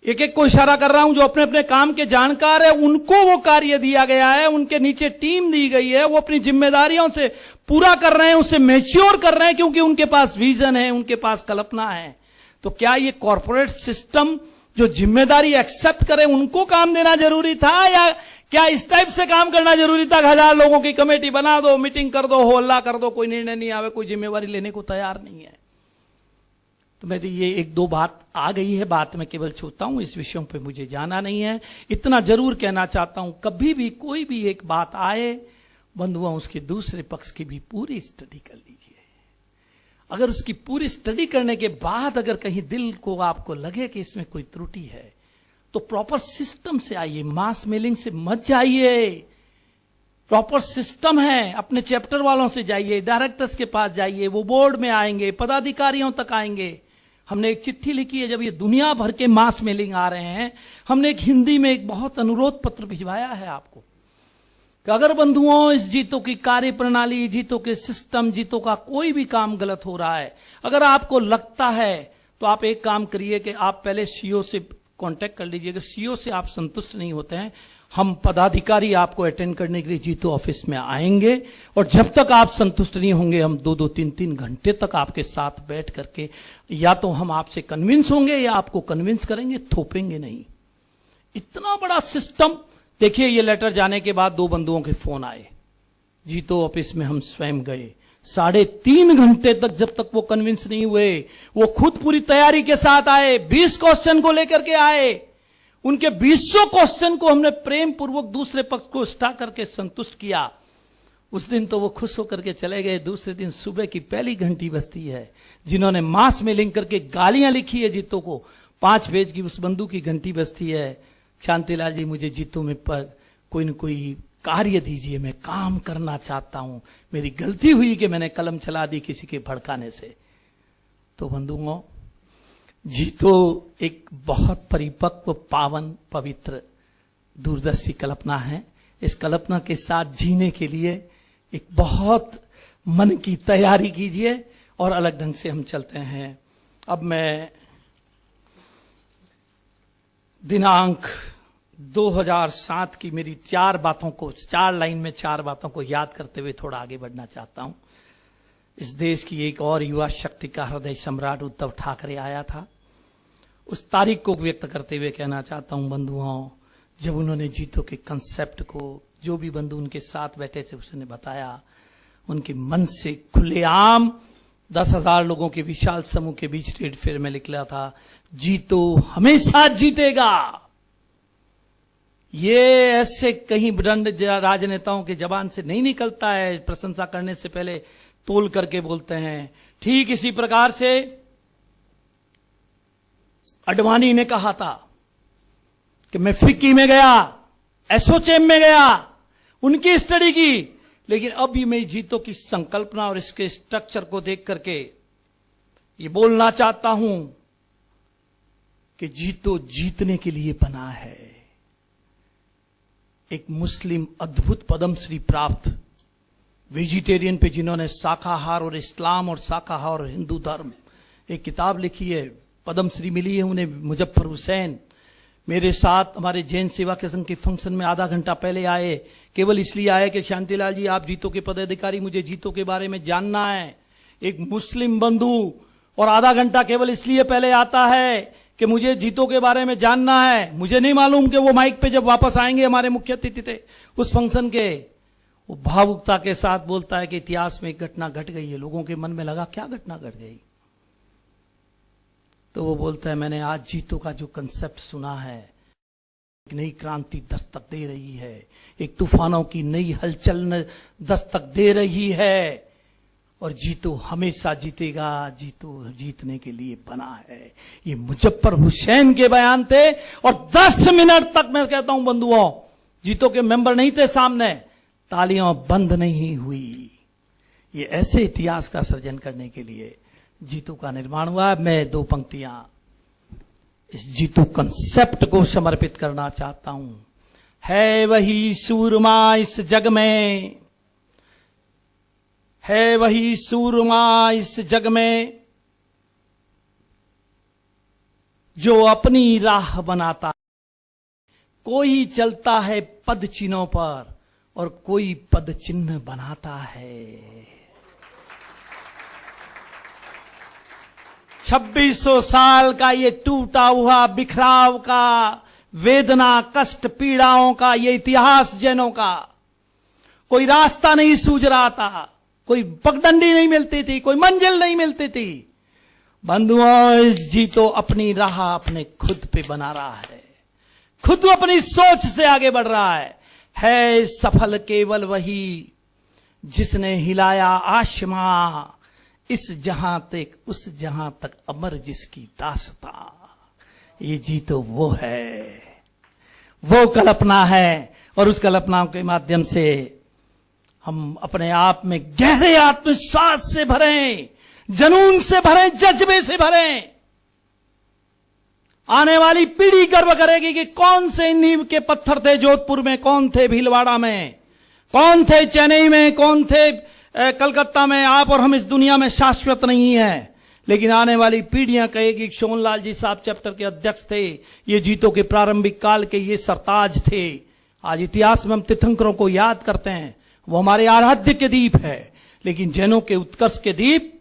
एक एक को इशारा कर रहा हूं, जो अपने अपने काम के जानकार है, उनको वो कार्य दिया गया है, उनके नीचे टीम दी गई है, वो अपनी जिम्मेदारियों से पूरा कर रहे हैं, उसे मैच्योर कर रहे हैं, क्योंकि उनके पास विजन है, उनके पास कल्पना है। तो क्या ये कॉर्पोरेट सिस्टम जो जिम्मेदारी एक्सेप्ट करे, उनको काम देना जरूरी था, या क्या इस टाइप से काम करना जरूरी था? 1000 लोगों की कमेटी बना दो, मीटिंग कर दो, हो हल्ला कर दो, कोई निर्णय नहीं आवे, कोई जिम्मेवारी लेने को तैयार नहीं है। तो मेरी ये 1-2 बात आ गई है, बात मैं केवल छूता हूं, इस विषयों पे मुझे जाना नहीं है। इतना जरूर कहना चाहता हूं, कभी भी कोई भी एक बात आए, बंधुओं, उसके दूसरे पक्ष की भी पूरी स्टडी कर लीजिए। अगर उसकी पूरी स्टडी करने के बाद अगर कहीं दिल को आपको लगे कि इसमें कोई त्रुटि है, तो प्रॉपर सिस्टम से आइए, मास मेलिंग से मत जाइए। प्रॉपर सिस्टम है, अपने चैप्टर वालों से जाइए, डायरेक्टर्स के पास जाइए, वो बोर्ड में आएंगे, पदाधिकारियों तक आएंगे। हमने एक चिट्ठी लिखी है, जब ये दुनिया भर के मास मेलिंग आ रहे हैं, हमने एक हिंदी में एक बहुत अनुरोध पत्र भिजवाया है आपको कि अगर बंधुओं इस जीतों की कार्य प्रणाली, जीतों के सिस्टम, जीतों का कोई भी काम गलत हो रहा है, अगर आपको लगता है, तो आप एक काम करिए कि आप पहले सीईओ से कांटेक्ट कर लीजिए। अगर सीईओ से आप संतुष्ट नहीं होते हैं, हम पदाधिकारी आपको अटेंड करने के लिए जीतो ऑफिस में आएंगे, और जब तक आप संतुष्ट नहीं होंगे, हम 2-2, 3-3 घंटे तक आपके साथ बैठ करके या तो हम आपसे कन्विंस होंगे या आपको कन्विंस करेंगे, थोपेंगे नहीं। इतना बड़ा सिस्टम। देखिए, ये लेटर जाने के बाद 2 बंधुओं के फोन आए, जीतो ऑफिस में हम स्वयं गए, 3.5 घंटे तक, जब तक वो कन्विंस नहीं हुए, वो खुद पूरी तैयारी के साथ आए, 20 क्वेश्चन को लेकर के आए। उनके 200 क्वेश्चन को हमने प्रेम पूर्वक दूसरे पक्ष को स्टा करके संतुष्ट किया। उस दिन तो वो खुश होकर के चले गए। दूसरे दिन सुबह की पहली घंटी बजती है। जिन्होंने मास में लिंक करके गालियां लिखी है जीतो को, 5 पेज की उस बंदूक की घंटी बजती है, शांतिलाल जी मुझे जीतो में कोई न कोई कार्य दीजिए, मैं काम करना चाहता हूं, मेरी गलती हुई कि मैंने कलम चला दी किसी के भड़काने से। तो बंधुओं, जीतो एक बहुत परिपक्व, पावन, पवित्र, दूरदर्शी कल्पना है। इस कल्पना के साथ जीने के लिए एक बहुत मन की तैयारी कीजिए और अलग ढंग से हम चलते हैं। अब मैं दिनांक 2007 की मेरी 4 बातों को, 4 लाइन में 4 बातों को याद करते हुए थोड़ा आगे बढ़ना चाहता हूं। इस देश की एक और युवा शक्ति का हृदय सम्राट उद्धव ठाकरे आया था। उस तारीख को व्यक्त करते हुए कहना चाहता हूं बंधुओं, जब उन्होंने जीतो के कंसेप्ट को, जो भी बंधु उनके साथ बैठे थे उसने बताया, उनके मन से खुलेआम 10,000 लोगों के विशाल समूह के बीच ट्रेड फेयर में निकला था, जीतो हमेशा जीतेगा। ये ऐसे कहीं ब्रंड राजनेताओं के जबान से नहीं निकलता है, प्रशंसा करने से पहले तोल करके बोलते हैं। ठीक इसी प्रकार से अडवाणी ने कहा था कि मैं फिक्की में गया, एसोचैम में गया, उनकी स्टडी की, लेकिन अब भी मैं जीतो की संकल्पना और इसके स्ट्रक्चर को देख करके ये बोलना चाहता हूं कि जीतो जीतने के लिए बना है। एक मुस्लिम अद्भुत पद्मश्री प्राप्त वेजिटेरियन पे, जिन्होंने शाकाहार और इस्लाम और शाकाहार और हिंदू धर्म एक किताब लिखी है, पद्मश्री मिली है उन्हें, मुजफ्फर हुसैन, मेरे साथ हमारे जैन सेवा के संघ के फंक्शन में आधा घंटा पहले आए, केवल इसलिए आए कि शांतिलाल जी आप जीतो के पदाधिकारी, मुझे जीतो के बारे में जानना है। एक मुस्लिम बंधु और आधा घंटा केवल इसलिए पहले आता है कि मुझे जीतो के बारे में जानना है। मुझे नहीं मालूम कि वो माइक पे जब वापस आएंगे, हमारे मुख्य अतिथि थे उस फंक्शन के, वो भावुकता के साथ बोलता है कि इतिहास में एक घटना घट गई है। लोगों के मन में लगा क्या घटना घट गई, तो वो बोलता है मैंने आज जीतो का जो कंसेप्ट सुना है, एक नई क्रांति दस्तक दे रही है, एक तूफानों की नई हलचल दस्तक दे रही है, और जीतो हमेशा जीतेगा, जीतो जीतने के लिए बना है। ये मुजफ्फर हुसैन के बयान थे। और 10 मिनट तक मैं कहता हूं बंधुओं, जीतो के मेंबर नहीं थे सामने, तालियां बंद नहीं हुई। ये ऐसे इतिहास का सृजन करने के लिए जीतो का निर्माण हुआ। मैं 2 पंक्तियां इस जीतो कंसेप्ट को समर्पित करना चाहता हूं। है वही सूरमा इस जग में, है वही सूरमा इस जग में, जो अपनी राह बनाता। कोई चलता है पद चिन्हों पर और कोई पद चिन्ह बनाता है। 2600 साल का ये टूटा हुआ, बिखराव का, वेदना, कष्ट, पीड़ाओं का ये इतिहास जैनों का, कोई रास्ता नहीं सूझ रहा था, कोई पगडंडी नहीं मिलती थी, कोई मंजिल नहीं मिलती थी। बंधुओं, इस जीतो अपनी राह अपने खुद पे बना रहा है, खुद अपनी सोच से आगे बढ़ रहा है सफल केवल वही जिसने हिलाया आसमां, इस जहां तक उस जहां तक अमर जिसकी दास्तां। ये जीतो वो है, वो कल्पना है, और उस कल्पना के माध्यम से हम अपने आप में गहरे आत्मविश्वास से भरें, जुनून से भरें, जज्बे से भरें। आने वाली पीढ़ी गर्व करेगी कि कौन से नींव के पत्थर थे जोधपुर में, कौन थे भीलवाड़ा में, कौन थे चेन्नई में, कौन थे कलकत्ता में। आप और हम इस दुनिया में शाश्वत नहीं है, लेकिन आने वाली पीढ़ियां कहेगी सोनलाल जी साहब चैप्टर के अध्यक्ष थे, ये जीतो के प्रारंभिक काल के ये सरताज थे। आज इतिहास में हम तीर्थंकरों को याद करते हैं, वो हमारे आराध्य के दीप है, लेकिन जैनों के उत्कर्ष के दीप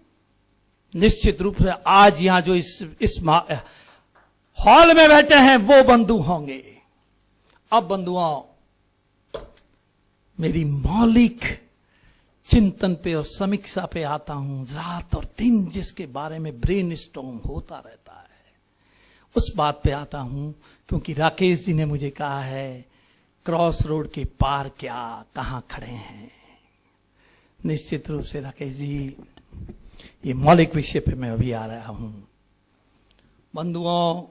निश्चित रूप से आज यहां जो इस हॉल में बैठे हैं वो बंधु होंगे। अब बंधुओं, मेरी मौलिक चिंतन पे और समीक्षा पे आता हूं। रात और दिन जिसके बारे में ब्रेन स्टॉर्म होता रहता है, उस बात पे आता हूं, क्योंकि राकेश जी ने मुझे कहा है क्रॉस रोड के पार क्या, कहां खड़े हैं। निश्चित रूप से राकेश जी, ये मौलिक विषय पे मैं अभी आ रहा हूं। बंधुओं,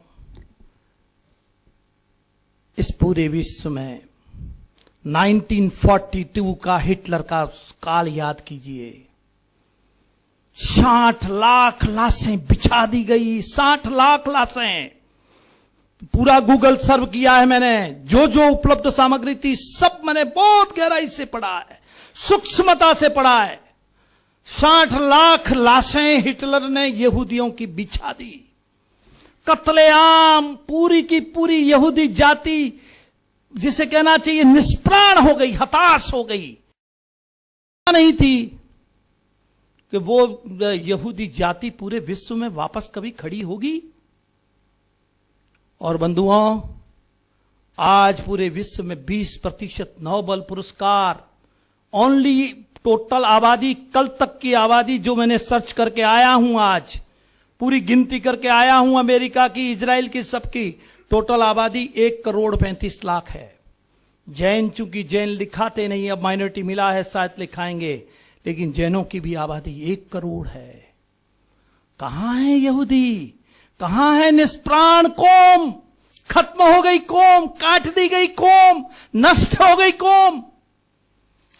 इस पूरे विश्व में 1942 का हिटलर का काल याद कीजिए। 60 लाख लाशें बिछा दी गई, 60 लाख लाशें। पूरा गूगल सर्व किया है मैंने, जो जो उपलब्ध सामग्री थी सब मैंने बहुत गहराई से पढ़ा है, सूक्ष्मता से पढ़ा है। 60 लाख लाशें हिटलर ने यहूदियों की बिछा दी। कत्लेआम, पूरी की पूरी यहूदी जाति जिसे कहना चाहिए निष्प्राण हो गई, हताश हो गई। नहीं थी कि वो यहूदी जाति पूरे विश्व में वापस कभी खड़ी होगी। और बंधुओं, आज पूरे विश्व में 20% नोबेल पुरस्कार, ओनली टोटल आबादी, कल तक की आबादी जो मैंने सर्च करके आया हूं, आज पूरी गिनती करके आया हूं, अमेरिका की, इजराइल की, सबकी टोटल आबादी 1,35,00,000 है। जैन, चूंकि जैन लिखाते नहीं, अब माइनॉरिटी मिला है शायद लिखाएंगे, लेकिन जैनों की भी आबादी 1 करोड़ है। कहां है यहूदी? कहां है निष्प्राण कौम? खत्म हो गई कौम, काट दी गई कौम, नष्ट हो गई कौम,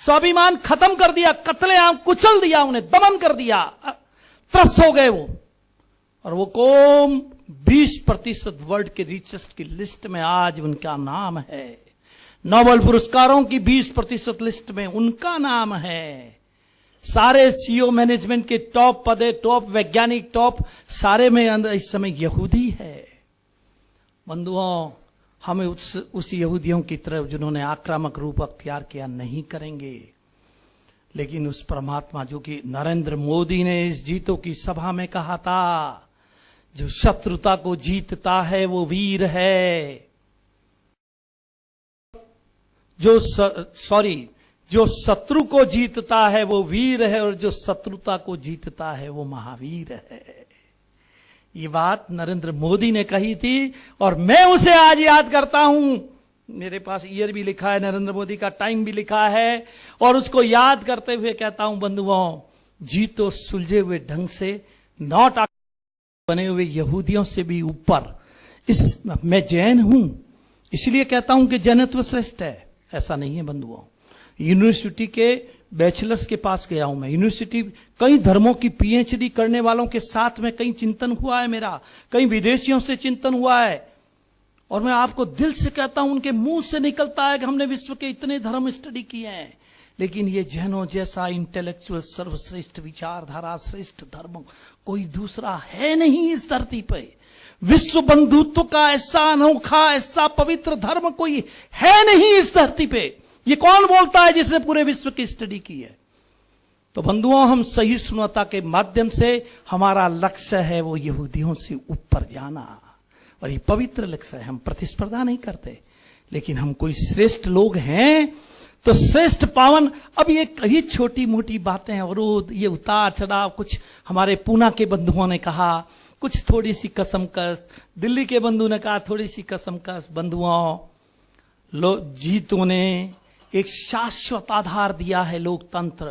स्वाभिमान खत्म कर दिया, कत्लेआम कुचल दिया, उन्हें दमन कर दिया, त्रस्त हो गए वो। और वो कौम 20% वर्ल्ड के रिचेस्ट की लिस्ट में आज उनका नाम है। नोबेल पुरस्कारों की 20% लिस्ट में उनका नाम है। सारे सीईओ मैनेजमेंट के टॉप पदे, टॉप वैज्ञानिक, टॉप सारे में अंदर इस समय यहूदी है। बंधुओं, हमें उस यहूदियों की तरफ जिन्होंने आक्रामक रूप अख्तियार किया नहीं करेंगे, लेकिन उस परमात्मा जो कि नरेंद्र मोदी ने इस जीतों की सभा में कहा था, जो शत्रुता को जीतता है वो वीर है, जो शत्रु को जीतता है वो वीर है, और जो शत्रुता को जीतता है वो महावीर है। ये बात नरेंद्र मोदी ने कही थी और मैं उसे आज याद करता हूं। मेरे पास ईयर भी लिखा है, नरेंद्र मोदी का टाइम भी लिखा है, और उसको याद करते हुए कहता हूं, बंधुओं, जीतो सुलझे हुए ढंग से, नॉट बने हुए यहूदियों से भी ऊपर। मैं जैन हूं इसलिए कहता हूं कि जैनत्व श्रेष्ठ है, ऐसा नहीं है बंधुओं। यूनिवर्सिटी के बैचलर्स के पास गया हूं मैं, यूनिवर्सिटी कई धर्मों की पीएचडी करने वालों के साथ में कई चिंतन हुआ है मेरा, कई विदेशियों से चिंतन हुआ है, और मैं आपको दिल से कहता हूं, उनके मुंह से निकलता है कि हमने विश्व के इतने धर्म स्टडी किए हैं, लेकिन ये जैनों जैसा इंटेलेक्चुअल सर्वश्रेष्ठ विचारधारा श्रेष्ठ धर्म कोई दूसरा है नहीं इस धरती पे। विश्व बंधुत्व का ऐसा अनोखा, ऐसा पवित्र धर्म कोई है नहीं इस धरती पे। ये कौन बोलता है जिसने पूरे विश्व की स्टडी की है? तो बंधुओं, हम सहिष्णुता के माध्यम से हमारा लक्ष्य है वो यहूदियों से ऊपर जाना, और ये पवित्र लक्ष्य है। हम प्रतिस्पर्धा नहीं करते, लेकिन हम कोई श्रेष्ठ लोग हैं तो श्रेष्ठ पावन। अब ये कई छोटी मोटी बातें, अवरोध, ये उतार चढ़ाव, कुछ हमारे पूना के बंधुओं ने कहा, कुछ थोड़ी सी कसमकस, दिल्ली के बंधु ने कहा थोड़ी सी कसमकस। बंधुओं, जीतों ने एक शाश्वत आधार दिया है लोकतंत्र।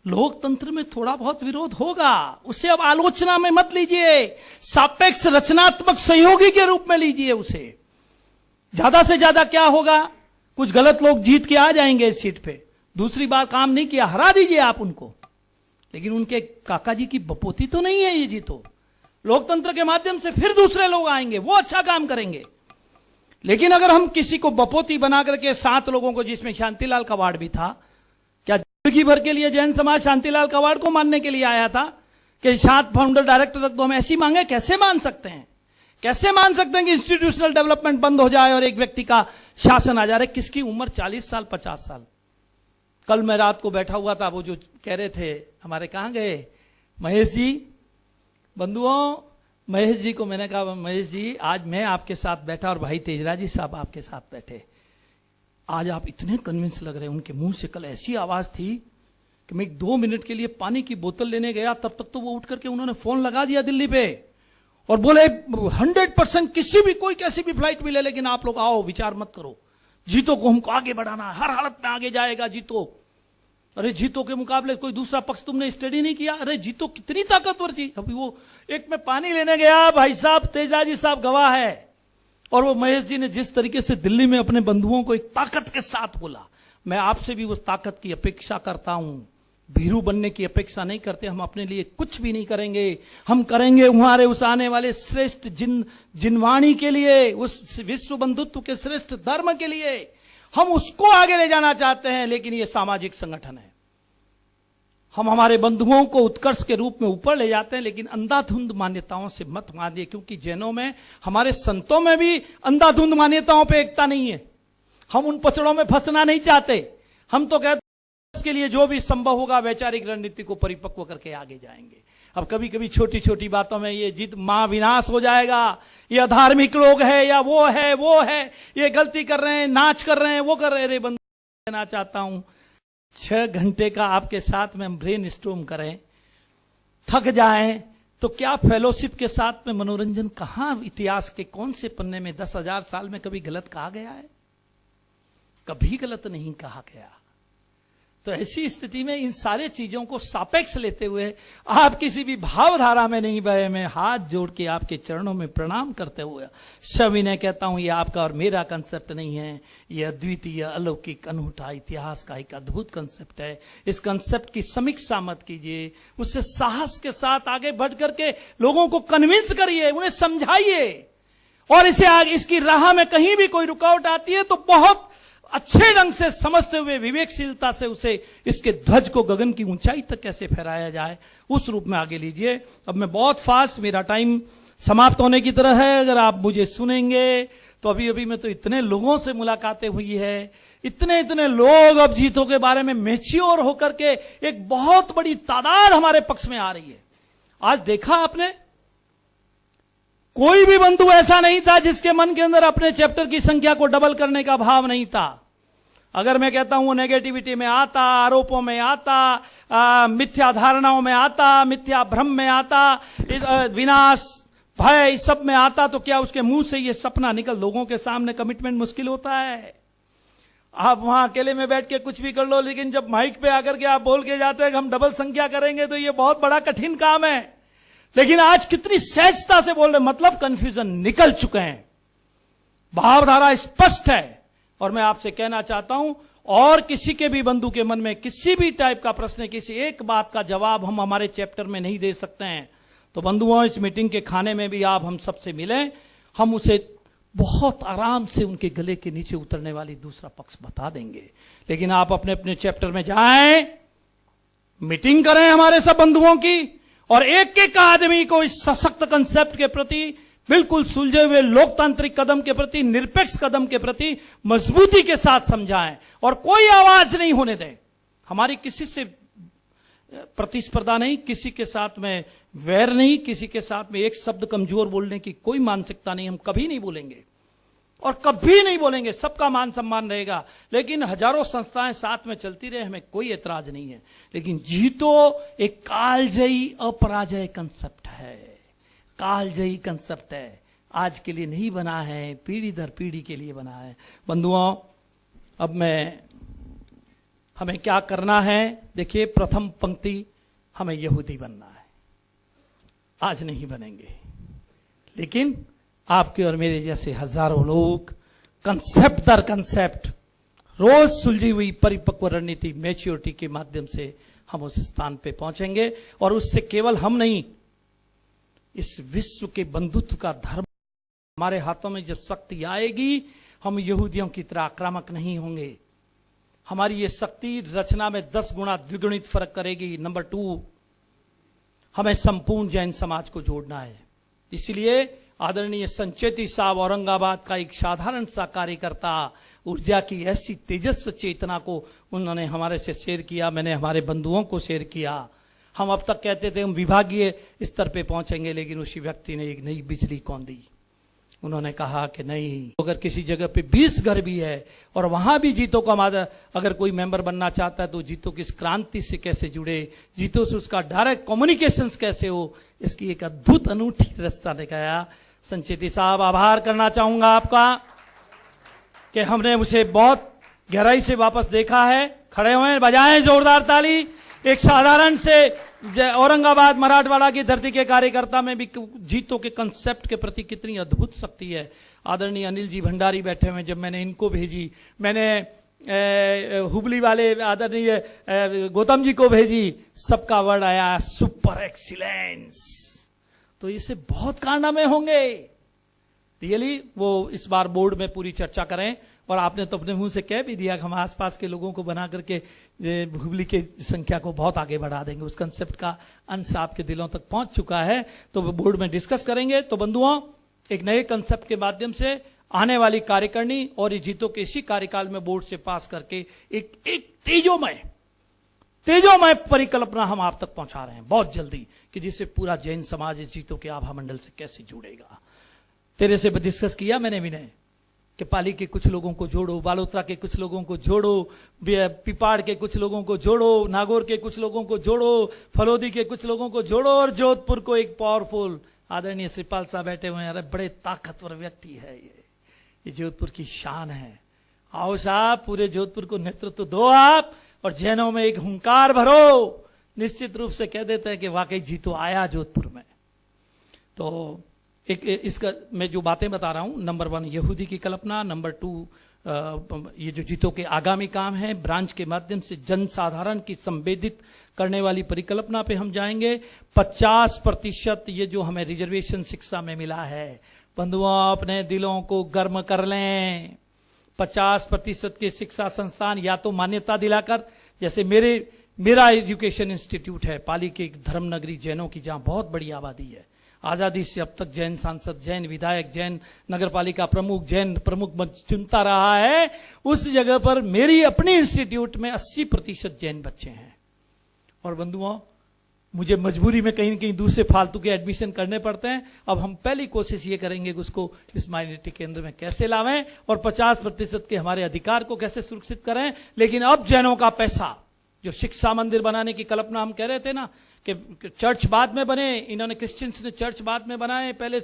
लोकतंत्र में थोड़ा बहुत विरोध होगा, उसे अब आलोचना में मत लीजिए, सापेक्ष रचनात्मक सहयोगी के रूप में लीजिए उसे। ज्यादा से ज्यादा क्या होगा, कुछ गलत लोग जीत के आ जाएंगे इस सीट पे, दूसरी बार काम नहीं किया, हरा दीजिए आप उनको, लेकिन उनके काका जी की बपोती तो नहीं है ये जीतो। लोकतंत्र के माध्यम से फिर दूसरे लोग आएंगे, वो अच्छा काम करेंगे। लेकिन अगर हम किसी को बपोती बना करके 7 लोगों को, जिसमें शांतिलाल कवाड़ भी था, क्या जिंदगी भर के लिए जैन समाज शांतिलाल कवाड़ को मानने के लिए आया था कि 7 फाउंडर डायरेक्टर रख दो? हम ऐसी मांगे कैसे मान सकते हैं? कैसे मान सकते हैं कि इंस्टीट्यूशनल डेवलपमेंट बंद हो जाए और एक व्यक्ति का शासन आ जाए? किसकी उम्र 40 साल 50 साल। कल मैं रात को बैठा हुआ था, वो जो कह रहे थे हमारे, कहां गए महेश जी, बंधुओं, महेश जी को मैंने कहा, महेश जी आज मैं आपके साथ बैठा और भाई तेजराज जी साहब आपके साथ बैठे, आज आप इतने कन्विंस लग रहे हैं। उनके मुंह से कल ऐसी आवाज थी कि मैं 2 मिनट के लिए पानी की बोतल लेने गया, तब तक तो वो उठ करके उन्होंने फोन लगा दिया दिल्ली पे और बोले 100% किसी भी, कोई कैसी भी फ्लाइट मिले, लेकिन आप लोग आओ, विचार मत करो, जीतो को हमको आगे बढ़ाना, हर हालत में आगे जाएगा जीतो। अरे जीतो के मुकाबले कोई दूसरा पक्ष तुमने स्टडी नहीं किया? अरे जीतो कितनी ताकतवर थी। अभी वो एक में पानी लेने गया, भाई साहब तेजाजी साहब गवाह है, और वो महेश जी ने जिस तरीके से दिल्ली में अपने बंधुओं को एक ताकत के साथ बोला, मैं आपसे भी उस ताकत की अपेक्षा करता हूं। भीरू बनने की अपेक्षा नहीं करते, हम अपने लिए कुछ भी नहीं करेंगे, हम करेंगे हमारे उस आने वाले श्रेष्ठ जिनवाणी के लिए, उस विश्व बंधुत्व के श्रेष्ठ धर्म के लिए हम उसको आगे ले जाना चाहते हैं। लेकिन ये सामाजिक संगठन है, हम हमारे बंधुओं को उत्कर्ष के रूप में ऊपर ले जाते हैं, लेकिन अंधाधुंध मान्यताओं से मत मानिए, क्योंकि जैनों में, हमारे संतों में भी अंधाधुंध मान्यताओं पे एकता नहीं है। हम उन पचड़ों में फंसना नहीं चाहते, हम तो कहते इसके लिए जो भी संभव होगा वैचारिक रणनीति को परिपक्व करके आगे जाएंगे। अब कभी कभी छोटी छोटी बातों में ये जिद महाविनाश हो जाएगा, ये अधार्मिक लोग है, या वो है, ये गलती कर रहे हैं, नाच कर रहे हैं, वो कर रहे हैं। रे बंधु, कहना चाहता हूं 6 घंटे का आपके साथ में हम ब्रेन स्टॉर्म करें, थक जाएं, तो क्या फेलोशिप के साथ में मनोरंजन कहां इतिहास के कौन से पन्ने में 10,000 साल में कभी गलत कहा गया है? कभी गलत नहीं कहा गया। तो ऐसी स्थिति में इन सारे चीजों को सापेक्ष लेते हुए आप किसी भी भावधारा में नहीं बहे, मैं हाथ जोड़ के आपके चरणों में प्रणाम करते हुए सविनय कहता हूं, ये आपका और मेरा कंसेप्ट नहीं है, ये अद्वितीय अलौकिक अनूठा इतिहास का एक अद्भुत कंसेप्ट है। इस कंसेप्ट की समीक्षा मत कीजिए, उससे साहस के साथ आगे बढ़ करके लोगों को कन्विंस करिए, उन्हें समझाइए, और इसे आगे इसकी राह में कहीं भी कोई रुकावट आती है तो बहुत अच्छे ढंग से समझते हुए विवेकशीलता से उसे, इसके ध्वज को गगन की ऊंचाई तक कैसे फहराया जाए, उस रूप में आगे लीजिए। अब मैं बहुत फास्ट, मेरा टाइम समाप्त होने की तरह है, अगर आप मुझे सुनेंगे तो अभी अभी में तो इतने लोगों से मुलाकातें हुई है, इतने लोग अब जीतो के बारे में मैच्योर होकर के एक बहुत बड़ी तादाद हमारे पक्ष में आ रही है। आज देखा आपने, कोई भी बंधु ऐसा नहीं था जिसके मन के अंदर अपने चैप्टर की संख्या को डबल करने का भाव नहीं था। अगर मैं कहता हूं नेगेटिविटी में आता, आरोपों में आता, मिथ्या धारणाओं में आता, मिथ्या भ्रम में आता, विनाश भय इस सब में आता, तो क्या उसके मुंह से ये सपना निकल? लोगों के सामने कमिटमेंट मुश्किल होता है। आप वहां अकेले में बैठ के कुछ भी कर लो, लेकिन जब माइक पे आकर के आप बोल के जाते हैं कि हम डबल संख्या करेंगे, तो ये बहुत बड़ा कठिन काम है। लेकिन आज कितनी सहजता से बोल रहे, मतलब कंफ्यूजन निकल चुके हैं, भावधारा स्पष्ट है। और मैं आपसे कहना चाहता हूं, और किसी के भी बंधु के मन में किसी भी टाइप का प्रश्न, किसी एक बात का जवाब हम हमारे चैप्टर में नहीं दे सकते हैं, तो बंधुओं इस मीटिंग के खाने में भी आप हम सबसे मिलें, हम उसे बहुत आराम से उनके गले के नीचे उतरने वाली दूसरा पक्ष बता देंगे। लेकिन आप अपने अपने चैप्टर में जाएं, मीटिंग करें हमारे सब बंधुओं की, और एक एक आदमी को इस सशक्त कंसेप्ट के प्रति, बिल्कुल सुलझे हुए लोकतांत्रिक कदम के प्रति, निरपेक्ष कदम के प्रति मजबूती के साथ समझाएं, और कोई आवाज नहीं होने दें। हमारी किसी से प्रतिस्पर्धा नहीं, किसी के साथ में वैर नहीं, किसी के साथ में एक शब्द कमजोर बोलने की कोई मानसिकता नहीं, हम कभी नहीं बोलेंगे और कभी नहीं बोलेंगे, सबका मान सम्मान रहेगा। लेकिन हजारों संस्थाएं साथ में चलती रहे, हमें कोई एतराज नहीं है। लेकिन जीतो एक कालजयी अपराजय कंसेप्ट है, कालजयी कंसेप्ट है, आज के लिए नहीं बना है, पीढ़ी दर पीढ़ी के लिए बना है। बंधुओं, अब हमें क्या करना है? देखिए, प्रथम पंक्ति, हमें यहूदी बनना है। आज नहीं बनेंगे, लेकिन आपके और मेरे जैसे हजारों लोग कंसेप्ट दर कंसेप्ट, रोज सुलझी हुई परिपक्व रणनीति, मैच्योरिटी के माध्यम से हम उस स्थान पे पहुंचेंगे। और उससे केवल हम नहीं, इस विश्व के बंधुत्व का धर्म हमारे हाथों में जब शक्ति आएगी, हम यहूदियों की तरह आक्रामक नहीं होंगे। हमारी ये शक्ति रचना में 10 गुना द्विगुणित फर्क करेगी। नंबर 2, हमें संपूर्ण जैन समाज को जोड़ना है। इसलिए आदरणीय संचेती साहब, औरंगाबाद का एक साधारण सा कार्यकर्ता, ऊर्जा की ऐसी तेजस्व चेतना को उन्होंने हमारे से शेयर किया, मैंने हमारे बंधुओं को शेयर किया। हम अब तक कहते थे हम विभागीय स्तर पे पहुंचेंगे, लेकिन उसी व्यक्ति ने एक नई बिजली कौन दी। उन्होंने कहा कि नहीं, अगर किसी जगह पे 20 घर भी है और वहां भी जीतो का अगर कोई मेंबर बनना चाहता है, तो जीतो की इस क्रांति से कैसे जुड़े, जीतो से उसका डायरेक्ट कम्युनिकेशन कैसे हो, इसकी एक अद्भुत अनूठी रास्ता दिखाया। संचेती साहब, आभार करना चाहूंगा आपका कि हमने उसे बहुत गहराई से वापस देखा है, खड़े हुए, बजाएं जोरदार ताली। एक साधारण से औरंगाबाद मराठवाड़ा की धरती के कार्यकर्ता में भी जीतो के कंसेप्ट के प्रति कितनी अद्भुत शक्ति है। आदरणीय अनिल जी भंडारी बैठे हुए, जब मैंने इनको भेजी, मैंने हुबली वाले आदरणीय गौतम जी को भेजी, सबका वर्ड आया सुपर एक्सीलेंस। तो इससे बहुत कारनामे होंगे रियली। वो इस बार बोर्ड में पूरी चर्चा करें, और आपने तो अपने मुंह से कह भी दिया कि हम आसपास के लोगों को बना करके हुबली की संख्या को बहुत आगे बढ़ा देंगे। उस कंसेप्ट का अंश आपके दिलों तक पहुंच चुका है, तो बोर्ड में डिस्कस करेंगे। तो बंधुओं, एक नए कंसेप्ट के माध्यम से आने वाली कार्यकारिणी और ये जीतो के इसी कार्यकाल में बोर्ड से पास करके एक तेजोमय परिकल्पना हम आप तक पहुंचा रहे हैं बहुत जल्दी, कि जिससे पूरा जैन समाज इस जीतो के आभा मंडल से कैसे जुड़ेगा। तेरे से डिस्कस किया मैंने विनय कि पाली के कुछ लोगों को जोड़ो, बालोतरा के कुछ लोगों को जोड़ो, पिपाड़ के कुछ लोगों को जोड़ो, नागौर के कुछ लोगों को जोड़ो, फलोदी के कुछ लोगों को जोड़ो, और जोधपुर को एक पावरफुल आदरणीय श्रीपाल साहब बैठे हुए हैं। अरे बड़े ताकतवर व्यक्ति है ये जोधपुर की शान है। आओ साहब, पूरे जोधपुर को नेतृत्व दो आप, और जैनों में एक हुंकार भरो। निश्चित रूप से कह देते हैं कि वाकई जीतो आया जोधपुर में। तो एक इसका मैं जो बातें बता रहा हूं, नंबर 1 यहूदी की कल्पना, नंबर 2 ये जो जीतो के आगामी काम है, ब्रांच के माध्यम से जनसाधारण की संवेदित करने वाली परिकल्पना पे हम जाएंगे। 50% ये जो हमें रिजर्वेशन शिक्षा में मिला है, बंधुओं अपने दिलों को गर्म कर लें। 50% के शिक्षा संस्थान या तो मान्यता दिलाकर, जैसे मेरा एजुकेशन इंस्टीट्यूट है पाली के एक धर्म नगरी जैनों की, जहां बहुत बड़ी आबादी है। आजादी से अब तक जैन सांसद, जैन विधायक, जैन नगरपालिका प्रमुख, जैन प्रमुख चुनता रहा है। उस जगह पर मेरी अपनी इंस्टीट्यूट में 80% जैन बच्चे हैं। और बंधुओं, मुझे मजबूरी में कहीं न कहीं दूसरे फालतू के एडमिशन करने पड़ते हैं। अब हम पहली कोशिश ये करेंगे कि उसको इस माइनॉरिटी केंद्र में कैसे लावें और 50% के हमारे अधिकार को कैसे सुरक्षित करें। लेकिन अब जैनों का पैसा, जो शिक्षा मंदिर बनाने की कल्पना हम कह रहे थे ना, कि चर्च बाद में बने, इन्होंने क्रिश्चियंस ने चर्च बाद में बनाए, पहले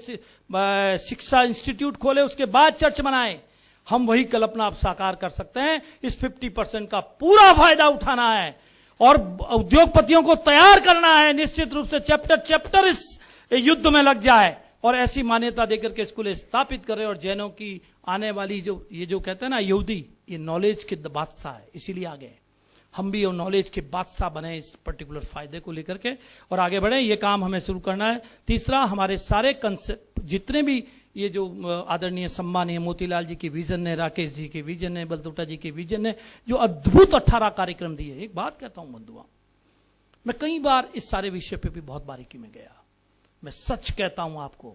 शिक्षा इंस्टीट्यूट खोले, उसके बाद चर्च बनाए। हम वही कल्पना अब साकार कर सकते हैं। इस 50% का पूरा फायदा उठाना है और उद्योगपतियों को तैयार करना है। निश्चित रूप से चैप्टर इस युद्ध में लग जाए और ऐसी मान्यता देकर के स्कूल स्थापित करे। और जैनों की आने वाली ये जो कहते हैं ना यहूदी, ये नॉलेज के बादशाह है, इसीलिए आगे हम भी और नॉलेज के बादशाह बने इस पर्टिकुलर फायदे को लेकर के और आगे बढ़े। ये काम हमें शुरू करना है। तीसरा, हमारे सारे कंसेप्ट जितने भी ये जो आदरणीय सम्मानीय मोतीलाल जी के विजन ने, राकेश जी के विजन ने, बलतोटा जी के विजन ने जो अद्भुत 18 कार्यक्रम दिए। एक बात कहता हूं बंधुआ, मैं कई बार इस सारे विषय पे भी बहुत बारीकी में गया। मैं सच कहता हूं आपको,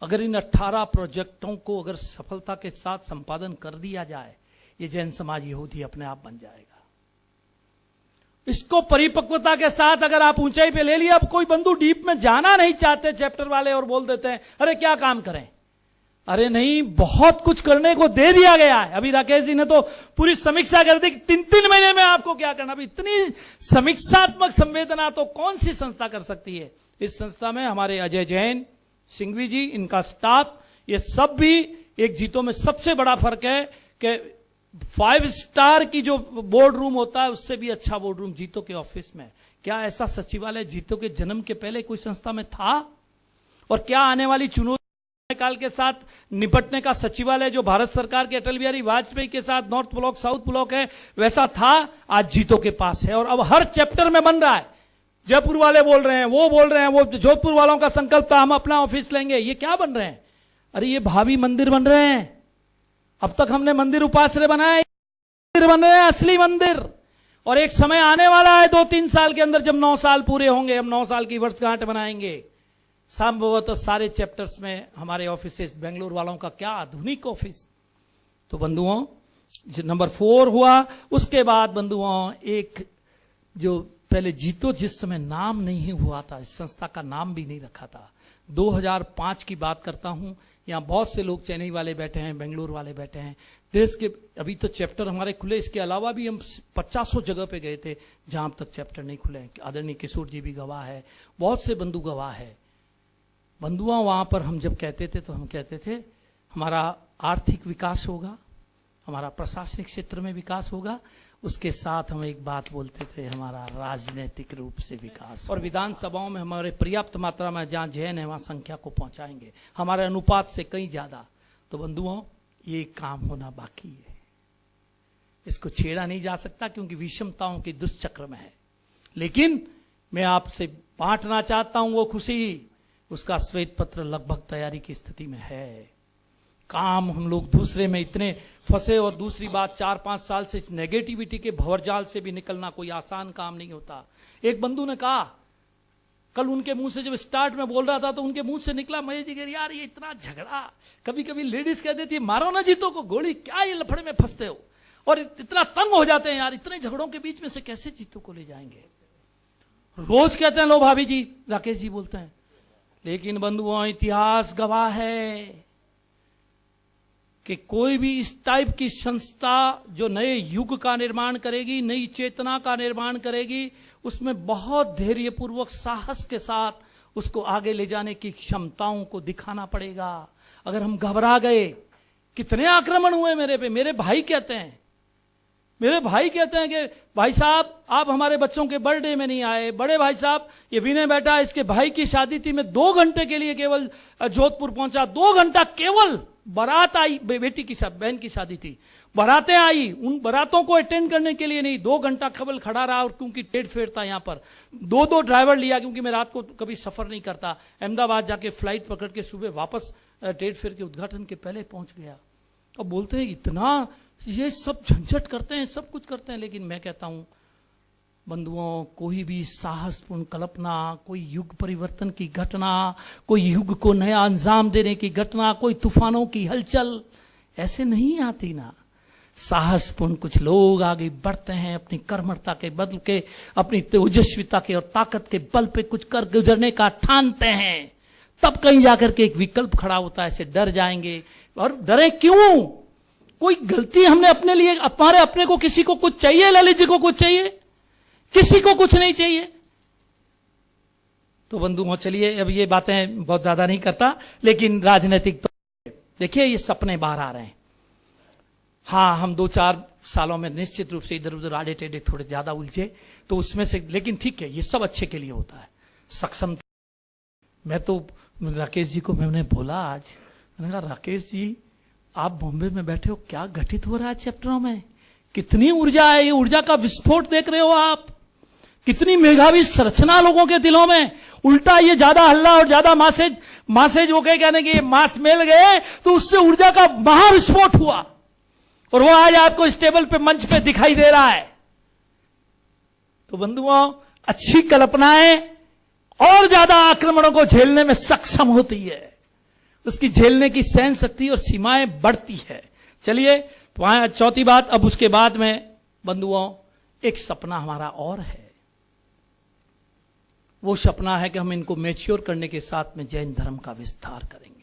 अगर इन 18 प्रोजेक्टों को अगर सफलता के साथ संपादन कर दिया जाए, ये जैन समाज यहूदी अपने आप बन जाएगा। इसको परिपक्वता के साथ अगर आप ऊंचाई पे ले लिया, अब कोई बंधु डीप में जाना नहीं चाहते चैप्टर वाले और बोल देते हैं अरे क्या काम करें। अरे नहीं, बहुत कुछ करने को दे दिया गया है। अभी राकेश जी ने तो पूरी समीक्षा कर दी कि 3-3 महीने में आपको क्या करना। अभी इतनी समीक्षात्मक संवेदना तो कौन सी संस्था कर सकती है। इस संस्था में हमारे अजय जैन, सिंघवी जी, इनका स्टाफ, ये सब भी एक जीतो में सबसे बड़ा फर्क है कि 5 स्टार की जो बोर्ड रूम होता है उससे भी अच्छा बोर्ड रूम जीतो के ऑफिस में। क्या ऐसा सचिवालय जीतो के जन्म के पहले कोई संस्था में था? और क्या आने वाली चुनौती काल के साथ निपटने का सचिवालय जो भारत सरकार के अटल बिहारी वाजपेयी के साथ नॉर्थ ब्लॉक साउथ ब्लॉक है वैसा था? आज जीतो के पास है और अब हर चैप्टर में बन रहा है। जयपुर वाले बोल रहे हैं, वो बोल रहे हैं, वो जोधपुर वालों का संकल्प था हम अपना ऑफिस लेंगे। ये क्या बन रहे हैं? अरे ये भावी मंदिर बन रहे हैं। अब तक हमने मंदिर उपाश्रय बनाए, मंदिर बन रहे हैं, असली मंदिर। और एक समय आने वाला है 2-3 साल के अंदर, जब 9 साल पूरे होंगे, हम 9 साल की वर्षगांठ बनाएंगे। संभवतः सारे चैप्टर्स में हमारे ऑफिसेस, बेंगलोर वालों का क्या आधुनिक ऑफिस। तो बंधुओं, नंबर 4 हुआ। उसके बाद बंधुओं, एक जो पहले जीतो जिस समय नाम नहीं हुआ था, इस संस्था का नाम भी नहीं रखा था, 2005 की बात करता हूं। यहाँ बहुत से लोग चेन्नई वाले बैठे हैं, बेंगलोर वाले बैठे हैं, देश के अभी तो चैप्टर हमारे खुले। इसके अलावा भी हम 50 जगह पे गए थे जहां अब तक चैप्टर नहीं खुले। आदरणीय किशोर जी भी गवाह है, बहुत से बंधु गवाह है। बंधुआ, वहां पर हम जब कहते थे तो हम कहते थे हमारा आर्थिक विकास होगा, हमारा प्रशासनिक क्षेत्र में विकास होगा, उसके साथ हम एक बात बोलते थे, हमारा राजनीतिक रूप से विकास। और विधानसभाओं में हमारे पर्याप्त मात्रा में जहां जैन है वहां संख्या को पहुंचाएंगे, हमारे अनुपात से कहीं ज्यादा। तो बंधुओं, ये काम होना बाकी है, इसको छेड़ा नहीं जा सकता क्योंकि विषमताओं के दुष्चक्र में है। लेकिन मैं आपसे बांटना चाहता हूं वो खुशी, उसका श्वेत पत्र लगभग तैयारी की स्थिति में है। काम हम लोग दूसरे में इतने फंसे, और दूसरी बात 4-5 साल से इस नेगेटिविटी के भंवरजाल से भी निकलना कोई आसान काम नहीं होता। एक बंधु ने कहा, कल उनके मुंह से जब स्टार्ट में बोल रहा था तो उनके मुंह से निकला, महेश जी कह यार ये इतना झगड़ा, कभी कभी लेडीज कह देती है मारो ना जीतो को गोली, क्या ये लफड़े में फंसते हो, और इतना तंग हो जाते हैं यार, इतने झगड़ों के बीच में से कैसे जीतो को ले जाएंगे। रोज कहते हैं लो भाभी जी, राकेश जी बोलते हैं। लेकिन बंधुओं, इतिहास गवाह है कि कोई भी इस टाइप की संस्था जो नए युग का निर्माण करेगी, नई चेतना का निर्माण करेगी, उसमें बहुत धैर्यपूर्वक साहस के साथ उसको आगे ले जाने की क्षमताओं को दिखाना पड़ेगा। अगर हम घबरा गए, कितने आक्रमण हुए मेरे पे, मेरे भाई कहते हैं कि भाई साहब आप हमारे बच्चों के बर्थडे में नहीं आए, बड़े भाई साहब ये विनय बेटा इसके भाई की शादी थी, मैं 2 घंटे के लिए केवल जोधपुर पहुंचा, 2 घंटा केवल बारात आई, बेटी की बहन की शादी थी, बारातें आई, उन बारातों को अटेंड करने के लिए नहीं, 2 घंटा केवल खड़ा रहा। और क्योंकि ट्रेड फेयर था यहाँ पर, 2 ड्राइवर लिया, क्योंकि मैं रात को कभी सफर नहीं करता, अहमदाबाद जाके फ्लाइट पकड़ के सुबह वापस ट्रेड फेयर के उद्घाटन के पहले पहुंच गया। अब बोलते हैं इतना ये सब झंझट करते हैं, सब कुछ करते हैं, लेकिन मैं कहता हूं बंधुओं, कोई भी साहसपूर्ण कल्पना, कोई युग परिवर्तन की घटना, कोई युग को नया अंजाम देने की घटना, कोई तूफानों की हलचल ऐसे नहीं आती ना। साहसपूर्ण कुछ लोग आगे बढ़ते हैं, अपनी कर्मठता के बल के, अपनी तेजस्विता के और ताकत के बल पे कुछ कर गुजरने का ठानते हैं, तब कहीं जाकर के एक विकल्प खड़ा होता है, ऐसे डर जाएंगे। और डरे क्यों? कोई गलती हमने अपने लिए, हमारे अपने को किसी को कुछ चाहिए? ललित जी को कुछ चाहिए? किसी को कुछ नहीं चाहिए। तो बंधुओं, चलिए अब ये बातें बहुत ज्यादा नहीं करता, लेकिन राजनीतिक तो देखिए ये सपने बाहर आ रहे हैं। हाँ, हम 2-4 सालों में निश्चित रूप से इधर उधर आड़े टेढ़े थोड़े ज्यादा उलझे, तो उसमें से, लेकिन ठीक है, ये सब अच्छे के लिए होता है। सक्षम, मैं तो राकेश जी को मैंने बोला आज, मैंने कहा राकेश जी आप बॉम्बे में बैठे हो, क्या घटित हो रहा है चैप्टरों में, कितनी ऊर्जा है, ये ऊर्जा का विस्फोट देख रहे हो आप, कितनी मेधावी संरचना लोगों के दिलों में। उल्टा ये ज्यादा हल्ला और ज्यादा मासेज हो गए, कहने के मास मिल गए, तो उससे ऊर्जा का महाविस्फोट हुआ, और वो आज आपको इस टेबल पे, मंच पे दिखाई दे रहा है। तो बंधुओं, अच्छी कल्पनाएं और ज्यादा आक्रमणों को झेलने में सक्षम होती है, उसकी झेलने की सहन शक्ति और सीमाएं बढ़ती है। चलिए तो चौथी बात, अब उसके बाद में बंधुओं एक सपना हमारा और है। वो सपना है कि हम इनको मैच्योर करने के साथ में जैन धर्म का विस्तार करेंगे।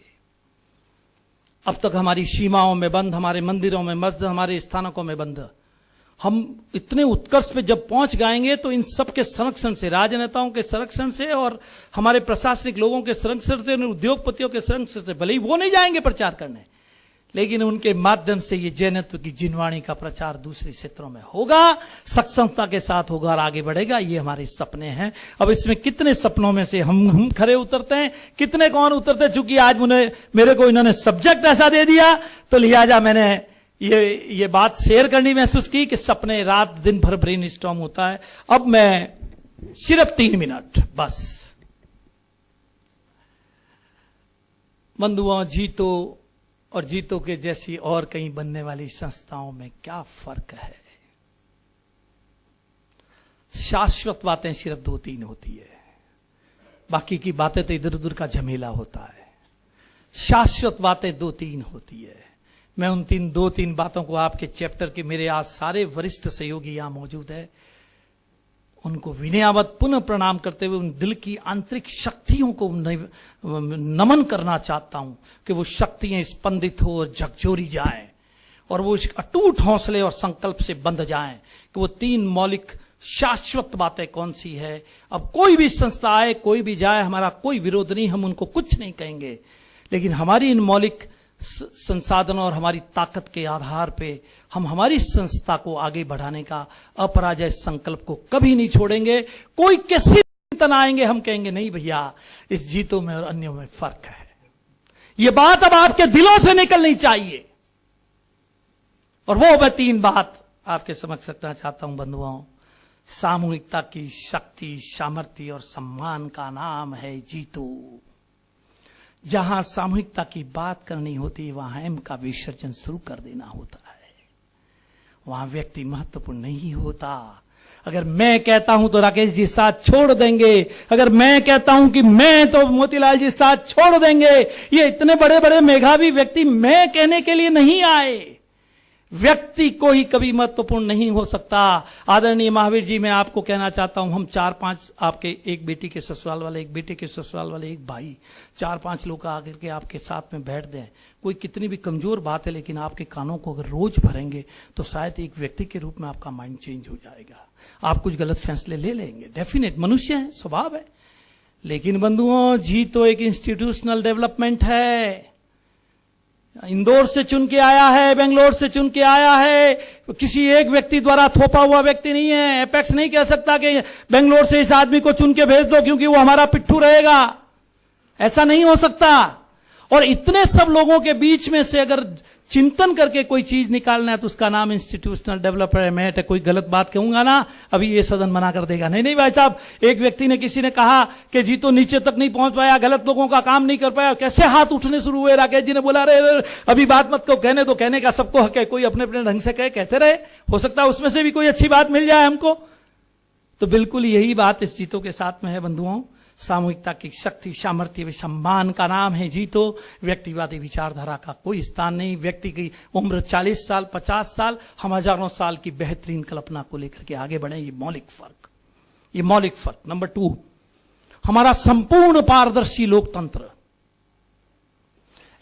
अब तक हमारी सीमाओं में बंद, हमारे मंदिरों में मस्जिद, हमारे स्थानकों में बंद, हम इतने उत्कर्ष पे जब पहुंच जाएंगे तो इन सब के संरक्षण से, राजनेताओं के संरक्षण से और हमारे प्रशासनिक लोगों के संरक्षण से, उद्योगपतियों के संरक्षण से, भले ही वो नहीं जाएंगे प्रचार करने, लेकिन उनके माध्यम से ये जैनत्व की जिनवाणी का प्रचार दूसरे क्षेत्रों में होगा, सक्षमता के साथ होगा और आगे बढ़ेगा। ये हमारे सपने हैं। अब इसमें कितने सपनों में से हम खरे उतरते हैं, कितने कौन उतरते हैं, चूंकि आज मेरे को इन्होंने सब्जेक्ट ऐसा दे दिया, तो लिहाजा मैंने ये बात शेयर करनी महसूस की कि सपने रात दिन भर ब्रेन स्टॉर्म होता है। अब मैं सिर्फ 3 मिनट बस। बंधुओं, जीतो और जीतो के जैसी और कहीं बनने वाली संस्थाओं में क्या फर्क है? शाश्वत बातें सिर्फ 2-3 होती है, बाकी की बातें तो इधर उधर का झमेला होता है। शाश्वत बातें 2-3 होती है। मैं उन 2-3 बातों को आपके चैप्टर के, मेरे आज सारे वरिष्ठ सहयोगी यहां मौजूद है, उनको विनयावत पुनः प्रणाम करते हुए उन दिल की आंतरिक शक्तियों को नमन करना चाहता हूं कि वो शक्तियां स्पंदित हो और झकझोरी जाएं, और वो इस अटूट हौसले और संकल्प से बंध जाएं कि वो 3 मौलिक शाश्वत बातें कौन सी है। अब कोई भी संस्था आए, कोई भी जाए, हमारा कोई विरोध नहीं, हम उनको कुछ नहीं कहेंगे, लेकिन हमारी इन मौलिक संसाधनों और हमारी ताकत के आधार पे हम हमारी संस्था को आगे बढ़ाने का अपराजय संकल्प को कभी नहीं छोड़ेंगे। कोई कैसी चिंतन आएंगे, हम कहेंगे नहीं भैया, इस जीतों में और अन्यों में फर्क है। ये बात अब आपके दिलों से निकलनी चाहिए। और वो मैं 3 बात आपके समक्ष रखना चाहता हूं बंधुओं। सामूहिकता की शक्ति, सामर्थ्य और सम्मान का नाम है जीतो। जहां सामूहिकता की बात करनी होती है वहां अहम का विसर्जन शुरू कर देना होता है। वहां व्यक्ति महत्वपूर्ण नहीं होता। अगर मैं कहता हूं तो राकेश जी साथ छोड़ देंगे, अगर मैं कहता हूं कि मैं तो मोतीलाल जी साथ छोड़ देंगे। ये इतने बड़े बड़े मेधावी व्यक्ति मैं कहने के लिए नहीं आए। व्यक्ति को ही कभी महत्वपूर्ण नहीं हो सकता। आदरणीय महावीर जी, मैं आपको कहना चाहता हूं, हम 4-5 आपके, एक बेटी के ससुराल वाले, एक बेटे के ससुराल वाले, एक भाई, 4-5 लोग आकर के आपके साथ में बैठ दें। कोई कितनी भी कमजोर बात है, लेकिन आपके कानों को अगर रोज भरेंगे तो शायद एक व्यक्ति के रूप में आपका माइंड चेंज हो जाएगा। आप कुछ गलत फैसले ले लेंगे, डेफिनेट, मनुष्य है, स्वभाव है। लेकिन बंधुओं, जी तो एक इंस्टीट्यूशनल डेवलपमेंट है। इंदौर से चुन के आया है, बेंगलोर से चुन के आया है, किसी एक व्यक्ति द्वारा थोपा हुआ व्यक्ति नहीं है। एपेक्स नहीं कह सकता कि बेंगलोर से इस आदमी को चुन के भेज दो क्योंकि वो हमारा पिट्ठू रहेगा। ऐसा नहीं हो सकता। और इतने सब लोगों के बीच में से अगर चिंतन करके कोई चीज निकालना है तो उसका नाम इंस्टीट्यूशनल डेवलपमेंट है। कोई गलत बात कहूंगा ना, अभी ये सदन मना कर देगा, नहीं नहीं भाई साहब, एक व्यक्ति ने, किसी ने कहा कि जी तो नीचे तक नहीं पहुंच पाया, गलत लोगों का काम नहीं कर पाया। कैसे हाथ उठने शुरू हुए। राकेश जी ने बोला, अरे अभी बात मत को, कहने दो, कहने का सबको हक है, कोई अपने अपने ढंग से कहे, कहते रहे, हो सकता है उसमें से भी कोई अच्छी बात मिल जाए हमको। तो बिल्कुल यही बात इस जीतो के साथ में है बंधुओं। सामूहिकता की शक्ति, सामर्थ्य, सम्मान का नाम है जीतो। व्यक्तिवादी विचारधारा का कोई स्थान नहीं। व्यक्ति की उम्र 40 साल, 50 साल, हम हजारों साल की बेहतरीन कल्पना को लेकर के आगे बढ़े। ये मौलिक फर्क, ये मौलिक फर्क। नंबर 2, हमारा संपूर्ण पारदर्शी लोकतंत्र।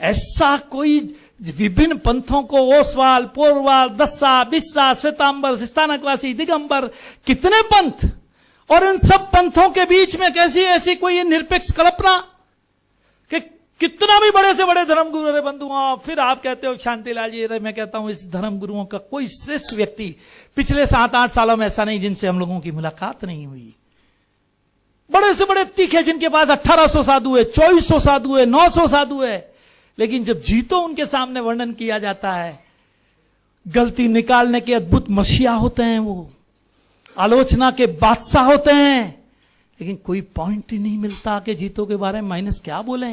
ऐसा कोई विभिन्न पंथों को, ओसवाल, पोरवाल, दस्सा, बिस्सा, श्वेतांबर, स्थानकवासी, दिगंबर, कितने पंथ, और इन सब पंथों के बीच में कैसी ऐसी कोई निरपेक्ष कल्पना कि कितना भी बड़े से बड़े धर्मगुरु, अरे बंधुओं, फिर आप कहते हो शांतिलाल जी, अरे मैं कहता हूं इस धर्मगुरुओं का कोई श्रेष्ठ व्यक्ति पिछले 7-8 सालों में ऐसा नहीं जिनसे हम लोगों की मुलाकात नहीं हुई। बड़े से बड़े तीखे जिनके पास 1800 साधु है, 2400 साधु है, 900 साधु है, लेकिन जब जीतो उनके सामने वर्णन किया जाता है, गलती निकालने के अद्भुत मसीहा होते हैं, वो आलोचना के बादशाह होते हैं, लेकिन कोई पॉइंट ही नहीं मिलता कि जीतो के बारे में माइनस क्या बोले।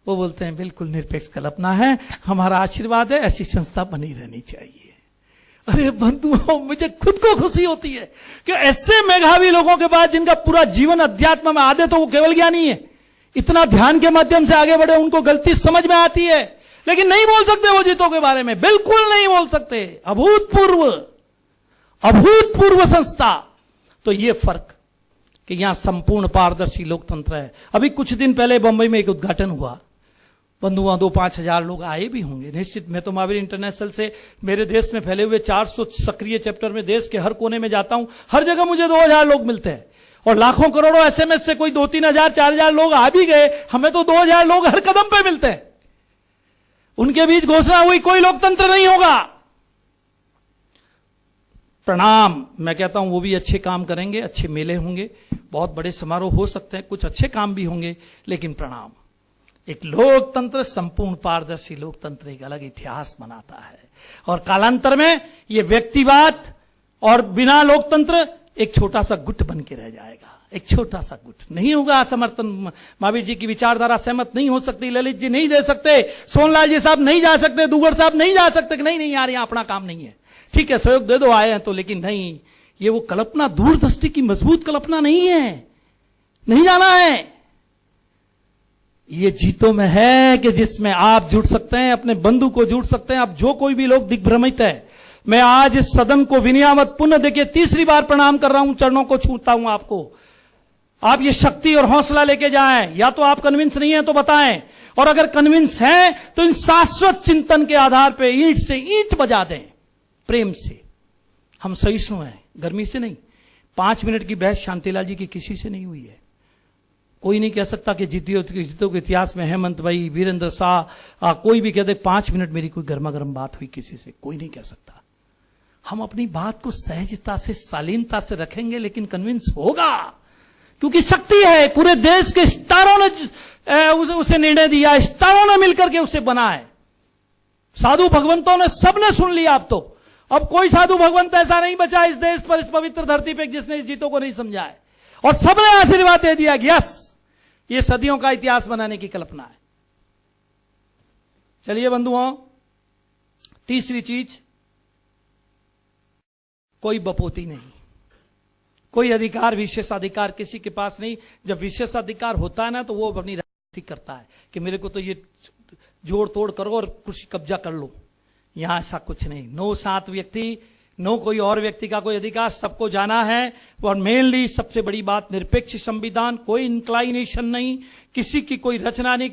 वो बोलते हैं बिल्कुल निरपेक्ष कल्पना है, हमारा आशीर्वाद है, ऐसी संस्था बनी रहनी चाहिए। अरे बंधुओं, मुझे खुद को खुशी होती है कि ऐसे मेधावी लोगों के पास, जिनका पूरा जीवन अध्यात्म में, आधे तो वो केवल ज्ञानी है, इतना ध्यान के माध्यम से आगे बढ़े, उनको गलती समझ में आती है, लेकिन नहीं बोल सकते वो जीतो के बारे में, बिल्कुल नहीं बोल सकते। अभूतपूर्व संस्था। तो ये फर्क कि यहां संपूर्ण पारदर्शी लोकतंत्र है। अभी कुछ दिन पहले बंबई में एक उद्घाटन हुआ, बंधुओं 2-5 हजार लोग आए भी होंगे निश्चित। मैं तो महावीर इंटरनेशनल से मेरे देश में फैले हुए 400 सक्रिय चैप्टर में देश के हर कोने में जाता हूं, हर जगह मुझे 2000 लोग मिलते हैं, और लाखों करोड़ों SMS से कोई 2-3 हजार 4 हजार लोग आ भी गए, हमें तो 2000 लोग हर कदम पे मिलते हैं। उनके बीच घोषणा हुई, कोई लोकतंत्र नहीं होगा। प्रणाम, मैं कहता हूं वो भी अच्छे काम करेंगे, अच्छे मेले होंगे, बहुत बड़े समारोह हो सकते हैं, कुछ अच्छे काम भी होंगे, लेकिन प्रणाम। एक लोकतंत्र, संपूर्ण पारदर्शी लोकतंत्र एक अलग इतिहास बनाता है, और कालांतर में ये व्यक्तिवाद और बिना लोकतंत्र एक छोटा सा गुट बन के रह जाएगा। एक छोटा सा गुट नहीं होगा समर्थन। महावीर जी की विचारधारा सहमत नहीं हो सकती, ललित जी नहीं दे सकते, सोनलाल जी साहब नहीं जा सकते, दुगर साहब नहीं जा सकते, नहीं यार यहां अपना काम नहीं है, ठीक है सहयोग दे दो, आए हैं तो, लेकिन नहीं, ये वो कल्पना दूरदृष्टि की मजबूत कल्पना नहीं है, नहीं जाना है। ये जीतों में है कि जिसमें आप जुड़ सकते हैं, अपने बंधु को जुड़ सकते हैं। अब जो कोई भी लोग दिग्भ्रमित है, मैं आज इस सदन को विनयावत पुनः देखिए 3री बार प्रणाम कर रहा हूं, चरणों को छूता हूं आपको। आप ये शक्ति और हौसला लेके जाएं, या तो आप कन्विंस नहीं है तो बताएं, और अगर कन्विंस हैं तो इन शाश्वत चिंतन के आधार पर ईंट से ईंट बजा दें, प्रेम से। हम सहिष्णु हैं, गर्मी से नहीं। 5 मिनट की बहस शांतिलाल जी की किसी से नहीं हुई है, कोई नहीं कह सकता कि जीतो के इतिहास में हेमंत भाई, वीरेंद्र शाह, कोई भी कह दे 5 मिनट मेरी कोई गर्मा गर्म बात हुई किसी से, कोई नहीं कह सकता। हम अपनी बात को सहजता से, शालीनता से रखेंगे, लेकिन कन्विंस होगा, क्योंकि शक्ति है। पूरे देश के स्टारों ने उसे निर्णय दिया, स्टारों ने मिलकर के उसे बना है। साधु भगवंतों ने, सबने सुन लिया। अब कोई साधु भगवंत ऐसा नहीं बचा इस देश पर, इस पवित्र धरती पे, जिसने इस जीतो को नहीं समझा है। और सबने आशीर्वाद दे दिया कि यस, ये सदियों का इतिहास बनाने की कल्पना है। चलिए बंधुओं, तीसरी चीज, कोई बपोती नहीं, कोई अधिकार, विशेषाधिकार किसी के पास नहीं। जब विशेषाधिकार होता है ना, तो वो अपनी राजनीति करता है कि मेरे को तो ये जोड़ तोड़ करो और कुछ कब्जा कर लो। यहां ऐसा कुछ नहीं। नो 7 व्यक्ति, नो कोई और व्यक्ति का कोई अधिकार, सबको जाना है। और मेनली सबसे बड़ी बात, निरपेक्ष संविधान, कोई इंक्लाइनेशन नहीं, किसी की कोई रचना नहीं।